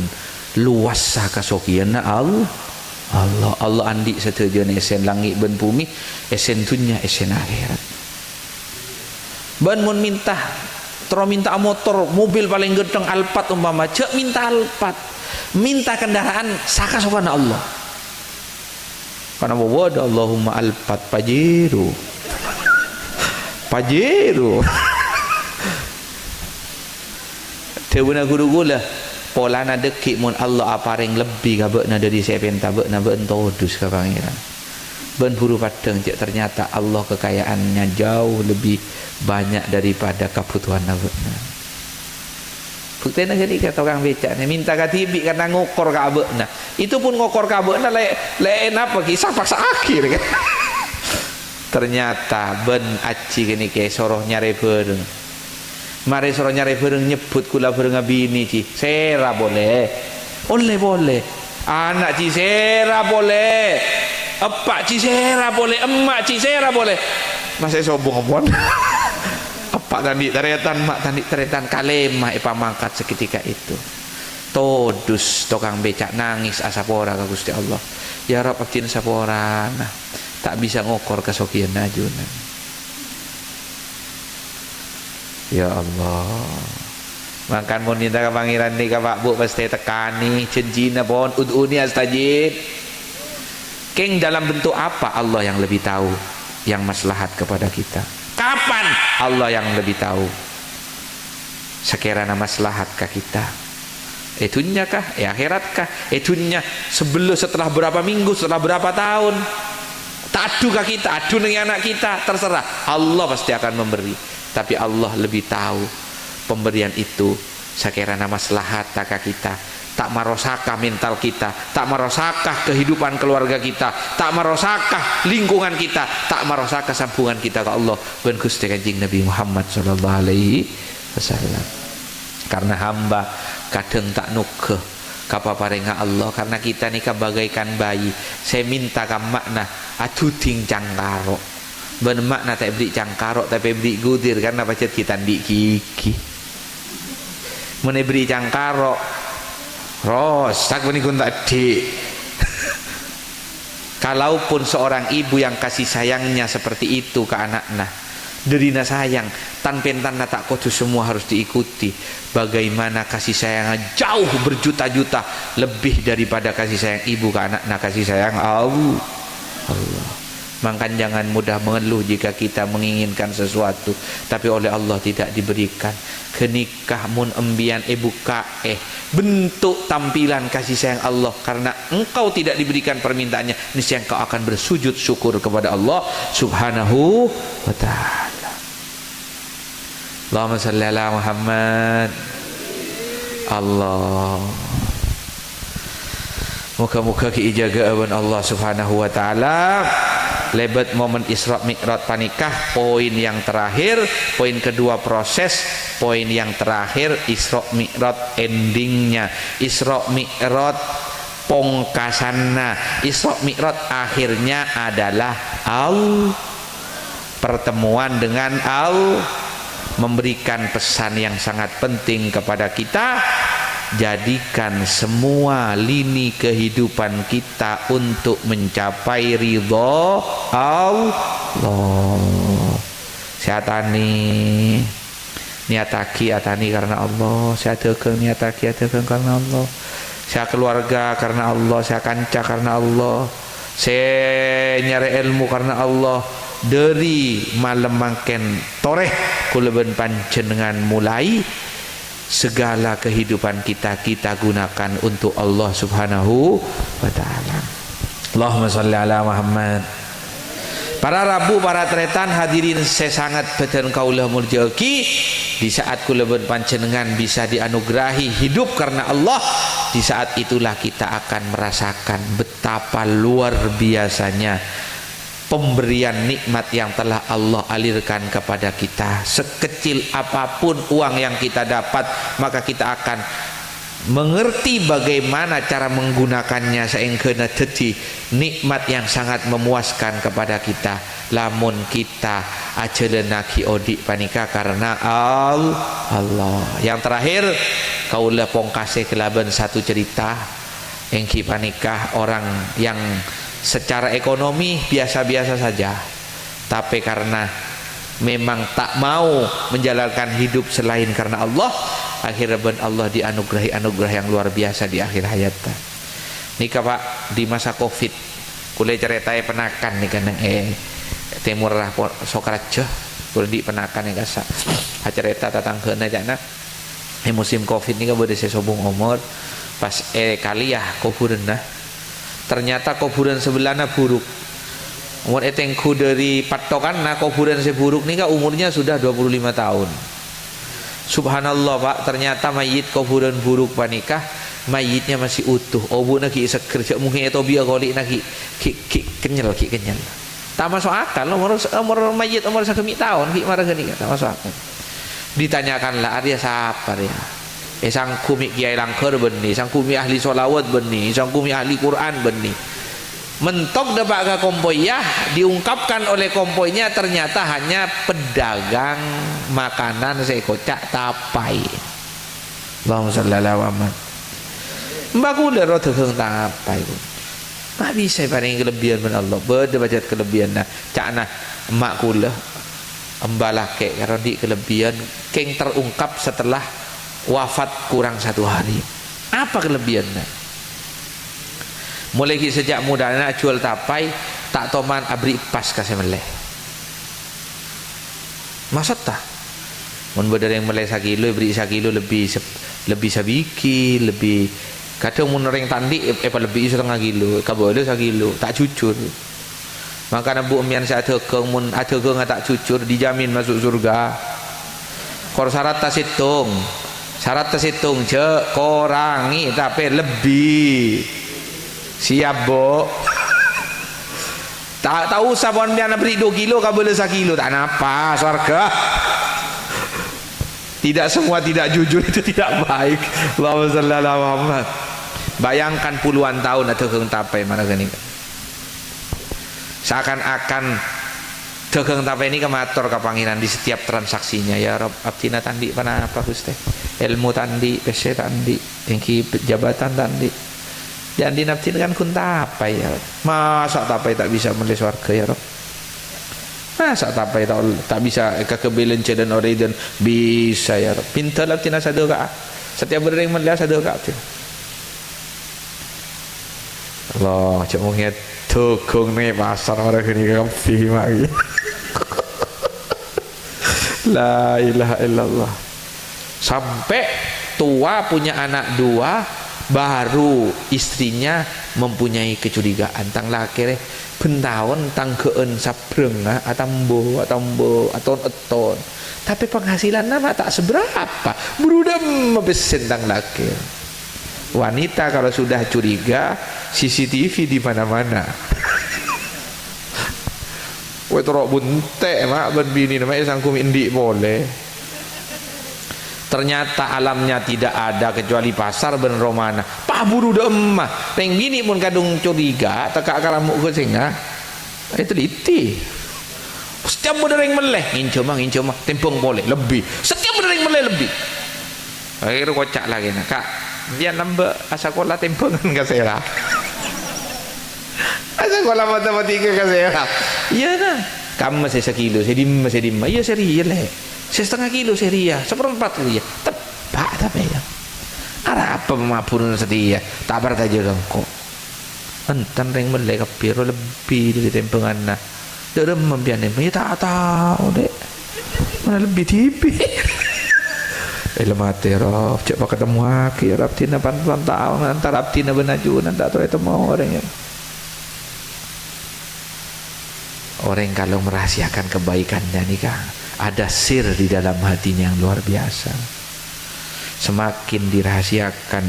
luas kasokiana Allah andi setujuan esen langit ben bumi esen dunya esen akhirat ban mun minta motor mobil paling gedeng Alphard umpama cek minta Alphard minta kendaraan saka sokana Allah karena wada Allahumma Alphard Pajero Dewana guru gula polana dekik mun Allah apareng lebih ka beuna dari sepenta beuna beun todus ka pangeran ben buru padang cek ternyata Allah kekayaannya jauh lebih banyak daripada kebutuhan beuna buktena gini kata orang becak minta ka tibi karena ngokor ka beuna itu pun ngokor ka beuna le apa kisah paksa akhir kan ternyata ben aci gini ke soroh nyare bereng mari soroh nyare bereng nyebut kula bereng bini ci sera boleh anak ci sera boleh epak ci sera boleh emak ci sera boleh masih sombong apaan epak tadi teretan mak tadi teretan kalemah pamangkat seketika itu todus tukang becak nangis asapora ka Gusti Allah ya Rabb abdin sapora nah tak bisa ngokor kesokian ajunan ya Allah makan mun minta ke pangeran ni ke Pak Bu pasti tekani janjina pon ud'uni astajib keng dalam bentuk apa Allah yang lebih tahu yang maslahat kepada kita kapan Allah yang lebih tahu sekiranya maslahat ke kita dunia kah akhirat kah dunia sebelum setelah berapa minggu setelah berapa tahun tak adu ke kita adu dengan anak kita terserah Allah pasti akan memberi tapi Allah lebih tahu pemberian itu sekiranya maslahat ke kita tak merosakah mental kita tak merosakah kehidupan keluarga kita tak merosakah lingkungan kita tak merosakah sambungan kita ke Allah ben Gusti Kanjeng Nabi Muhammad sallallahu alaihi wasallam karena hamba kadang tak nukeh kapaparenga Allah karena kita nih bagaikan bayi saya minta ka makna aduh ting cangkaro ben makna tak beri cangkaro tapi beri gudir karena pacet kita ndik kiki mun beri cangkaro Ros, tak menikun tadi. Kalaupun seorang ibu yang kasih sayangnya seperti itu ke anaknya, derina sayang, tanpa tak kudu semua harus diikuti. Bagaimana kasih sayangnya jauh berjuta-juta lebih daripada kasih sayang ibu ke anaknya, kasih sayang Allah. Maka jangan mudah mengeluh jika kita menginginkan sesuatu tapi oleh Allah tidak diberikan. Kenikah mun embian buka bentuk tampilan kasih sayang Allah, karena engkau tidak diberikan permintaannya, niscaya engkau akan bersujud syukur kepada Allah Subhanahu wa ta'ala. Allahumma salli ala Muhammad. Allah, muka-muka dijaga oleh Allah Subhanahu wa ta'ala. Lebat momen Isra Mi'raj panikah, poin yang terakhir, poin kedua proses, poin yang terakhir Isra Mi'raj endingnya, Isra Mi'raj pongkasanna, Isra Mi'raj akhirnya adalah pertemuan dengan Allah, memberikan pesan yang sangat penting kepada kita. Jadikan semua lini kehidupan kita untuk mencapai ridho Allah. Seatani niataki atani karena Allah, saya tegang niataki tegang karena Allah, saya keluarga karena Allah, saya kanca karena Allah, saya nyari ilmu karena Allah. Dari malam makin toreh kulaban panjenengan mulai segala kehidupan kita gunakan untuk Allah Subhanahu wa ta'ala. Allahumma sholli ala Muhammad. Para Rabu, para tretan hadirin saya sangat beten kaulah murjaki. Di saat kula panjenengan bisa dianugerahi hidup karena Allah, di saat itulah kita akan merasakan betapa luar biasanya pemberian nikmat yang telah Allah alirkan kepada kita. Sekecil apapun uang yang kita dapat, maka kita akan mengerti bagaimana cara menggunakannya sehingga jadi nikmat yang sangat memuaskan kepada kita. Lamun kita ajelena ki odik panika karena Allah. Yang terakhir, kaulah pongkase kelaban satu cerita engki panikah orang yang secara ekonomi biasa-biasa saja, tapi karena memang tak mau menjalankan hidup selain karena Allah, akhirnya Allah dianugerahi anugerah yang luar biasa di akhir hayatnya. Nika Pak, di masa Covid kulai ceritanya penakan nih kan timur lah Sokrajo kulai di penakan yang kasa cerita tentang kena jana musim Covid nih kan boleh saya sobong umur pas kaliah kuburan nah. Ternyata kuburan sebelahnya buruk. Umur etengku dari patokan nah kuburan seburuk nih kan umurnya sudah 25 tahun. Subhanallah Pak, ternyata mayit kuburan buruk panikah, mayitnya masih utuh. Obuna ki seger cak mungkin itu biar golik nak ki kenyal. Tak masuk akal umur mayit umur 1 tahun ki marah gini tak masuk akal. Ditanyakanlah Arya siapa ya? Sang kumi kiai langker benih, sang kumi ahli solawat benih, sang kumi ahli Quran benih. Mentok dapat ke kompoyah, diungkapkan oleh kompoinya ternyata hanya pedagang makanan sekocak tapai. Allahumma sholli ala Muhammad. Mbak kula ro tegang tapai. Mak bisa paling kelebihan ben Allah. Beda baca kelebihan nah. Cakna emak kula embalah kek karo di kelebihan keng terungkap setelah wafat kurang 1 hari. Apa kelebihannya? Mulai sejak muda anak jual tapai tak toman abri pas kasih meleh. Maksud tak? Mun badar yang meleh 1 kilo beri 1 kilo lebih sabiki lebih kadang mun orang tandi lebih 1/2 kilo kabole 1 kilo tak jujur. Maka nabu emian saya tegang mun ategang tak jujur dijamin masuk surga. Kor syarat tas hitung. Syarat terhitung je korangi tapi lebih siap bo tak tahu sabon dia nak beri 2 kilo kau boleh 1 kilo tak napa surga. Tidak semua tidak jujur itu tidak baik. Allahumma sholli ala Muhammad. Bayangkan puluhan tahun atau keng tapai mana gini seakan-akan dagang tapai ini kematur ke pangeran di setiap transaksinya. Ya Rob abdina tandi apa Gusti ilmu tandi pese tandi engki jabatan tandi dan dinaptin kan kun tapai ya masa tapai tak bisa meles warga ya Rob masa tapai tak bisa kekebelen dan oriden bisa ya Rob pintar lah tina satu ka setiap berdering meles satu ka Allah cak mungkin tukung nih pasar orang ini kapi lagi la ilaha illallah sampai tua punya anak 2 baru istrinya mempunyai kecurigaan tang laki bentawon tang keun sabreng atambo aton tapi penghasilan nama tak seberapa berudam besen tang laki wanita kalau sudah curiga CCTV di mana-mana woi torok bunte mak ben bini namanya sangkum indi boleh ternyata alamnya tidak ada kecuali pasar ben romana pak buru de emah peng bini pun kadung curiga teka karamu ke singa itu liti setiap berdereng meleh nginco mah tempung boleh lebih setiap berdereng meleh lebih akhirnya kocak lagi nak kak dia nambah asa sekolah tempungan ke saya asa sekolah matematika ke saya iya nah kamu masih sekilo saya dimma iya serius leh setengah kilo seria seperempat kilo ya tepat tapi ya ada apa mamapun setia tak berta aja kok enten ring melek piro lebih dari tempengan nah derem membianin ya tak tahu dek mana lebih tipi mati roh coba ketemu aki raptina 8 tahun antara raptina benajunan tak tahu itu mau orang yang orang kalau merahasiakan kebaikannya nih Kang ada sir di dalam hatinya yang luar biasa semakin dirahasiakan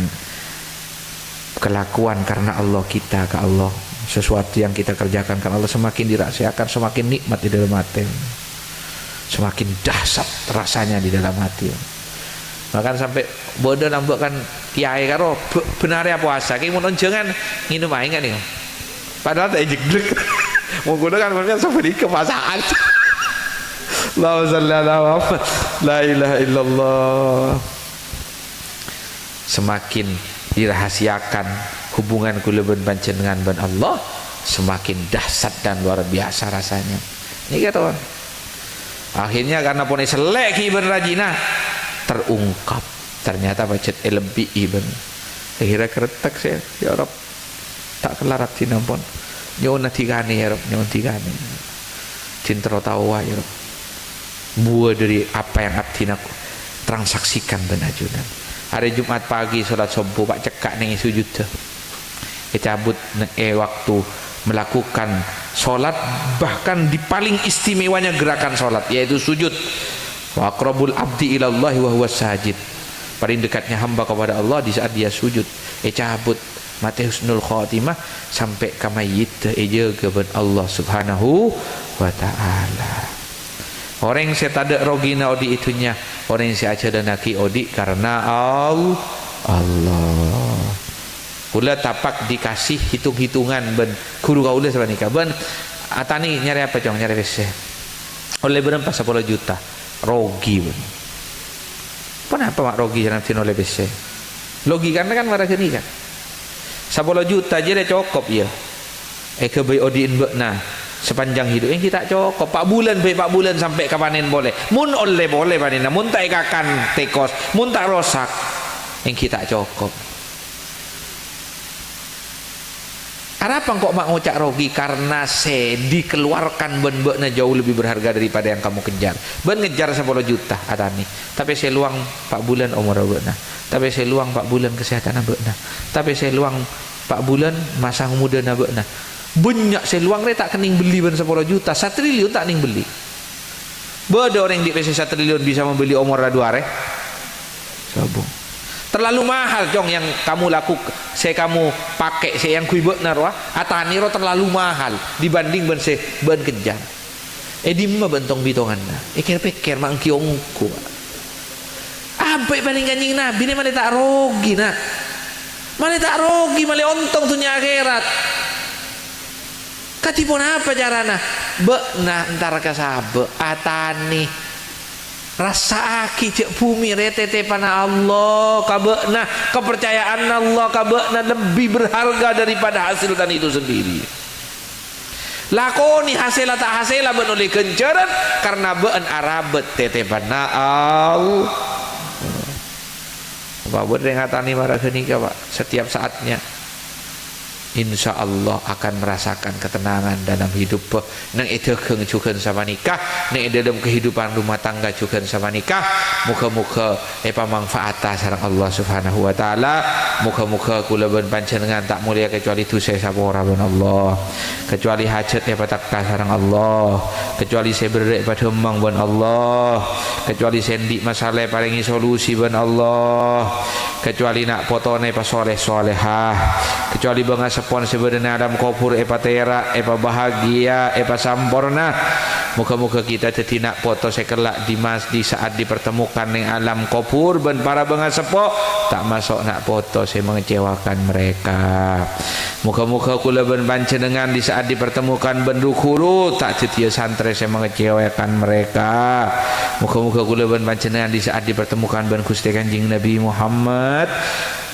kelakuan karena Allah kita ke Allah sesuatu yang kita kerjakan karena Allah semakin dirahasiakan semakin nikmat di dalam hati semakin dahsyat rasanya di dalam hati bahkan sampai bodoh nambah kan kiai karo benar ya puasa kayak mau nonjongan nginum aing kan nih padahal tak ejek mau gue kan maksudnya sampai di kepasaan la ilaha illallah semakin dirahasiakan hubungan kula ben panjenengan ben Allah semakin dahsyat dan luar biasa rasanya ini kata akhirnya karena pun selek ben rajina terungkap ternyata budget lebih ben akhirnya keretak saya ya Rob tak kelarat sinampun nyon tigane ya Rob nyon tigane cinta tahu ya Rob buah dari apa yang abdina transaksikan benajunan hari Jumat pagi sholat subuh pak cekak nengi sujud cabut waktu melakukan sholat bahkan di paling istimewanya gerakan sholat yaitu sujud wa aqrabul abdi ilallahi wa huwa sajid paling dekatnya hamba kepada Allah di saat dia sujud cabut mati husnul khotimah sampai kamayit jaga ben Allah subhanahu wa ta'ala orang yang saya tak ada rogina odi itunya orang yang saya aja dan naki odi karena Allah kula tapak dikasih hitung-hitungan ben guru kaula sebanika ben atani nyari apa cong nyari wc oleh berapa 10 juta rogi ben kenapa mak rogi jangan tin oleh wc logi karena kan marah gini kan 10 juta aja dah cukup ya kebai odiin bekna sepanjang hidup yang kita cukup 4 bulan baik 4 bulan sampai ke panen boleh mun oleh boleh panen mun tak ikakan tekos mun tak rosak yang kita cukup Kenapa kok mak ngocak rogi? Karena saya dikeluarkan ben-bennya jauh lebih berharga daripada yang kamu kejar. Ben ngejar 10 juta atani. Tapi saya luang 4 bulan umur beuna. Tapi saya luang 4 bulan kesehatan beuna. Tapi saya luang 4 bulan masa muda beuna. Banyak saya luang tak kening beli ben 10 juta. 1 triliun tak ning beli. Beda orang di PC 1 triliun bisa membeli umur 2 are. Sabung. Terlalu mahal jong yang kamu lakukan, saya kamu pakai saya yang kui benar wah atani ro terlalu mahal dibanding ben saya ben kejar. Di mana bentong bitongan na? Pikir mang kiongku. Apa banding kanjing Nabi ni malah tak rogi nak, malah tak rogi malah ontong dunia akhirat. Katipun apa carana? Bekna antara kasabe atani. rasa aki cek bumi retete pana Allah kabena kepercayaan Allah kabena lebih berharga daripada hasil dan itu sendiri. Lakoni hasil tak hasil ben oleh kenceran karena ben arabet tete pana Allah. Pak buat rengatani marah kenika Pak setiap saatnya. Insya Allah akan merasakan ketenangan dalam hidup nang itu juga sama nikah nang dalam kehidupan rumah tangga juga sama nikah. Muka-muka manfaat sareng Allah Subhanahu wa taala. Muka-muka kula ben panjenengan tak mulia kecuali dosa sapora ben Allah, kecuali hajat takta sareng Allah, kecuali saya berrek pada emang ben Allah, kecuali sendik masalah paringi solusi ben Allah, kecuali nak potone pas soleh-solehah, kecuali bangga sepon sebenarnya alam kubur tera bahagia sampurna. Muka-muka kita tidak foto sekelak di saat dipertemukan dengan alam kubur ben para bangga sepo tak masuk nak foto saya mengecewakan mereka. Muka-muka kula ben panjenengan di saat dipertemukan ben dukuru tak setia santri saya mengecewakan mereka. Muka-muka kula ben panjenengan di saat dipertemukan ben Gusti Kanjeng Nabi Muhammad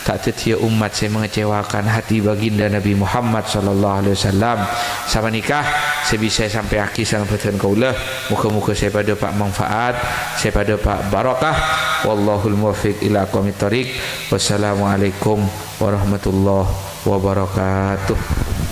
tak setia umat saya mengecewakan hati baginda Nabi Muhammad sallallahu alaihi wasallam. Sama nikah sebisa sampai akhir sampai petan kaulah. Muka-muka saya pada pak manfaat, saya pada pak barakah. Wallahul muwaffiq ila aqwamit thoriq. Wassalamualaikum warahmatullahi wabarakatuh.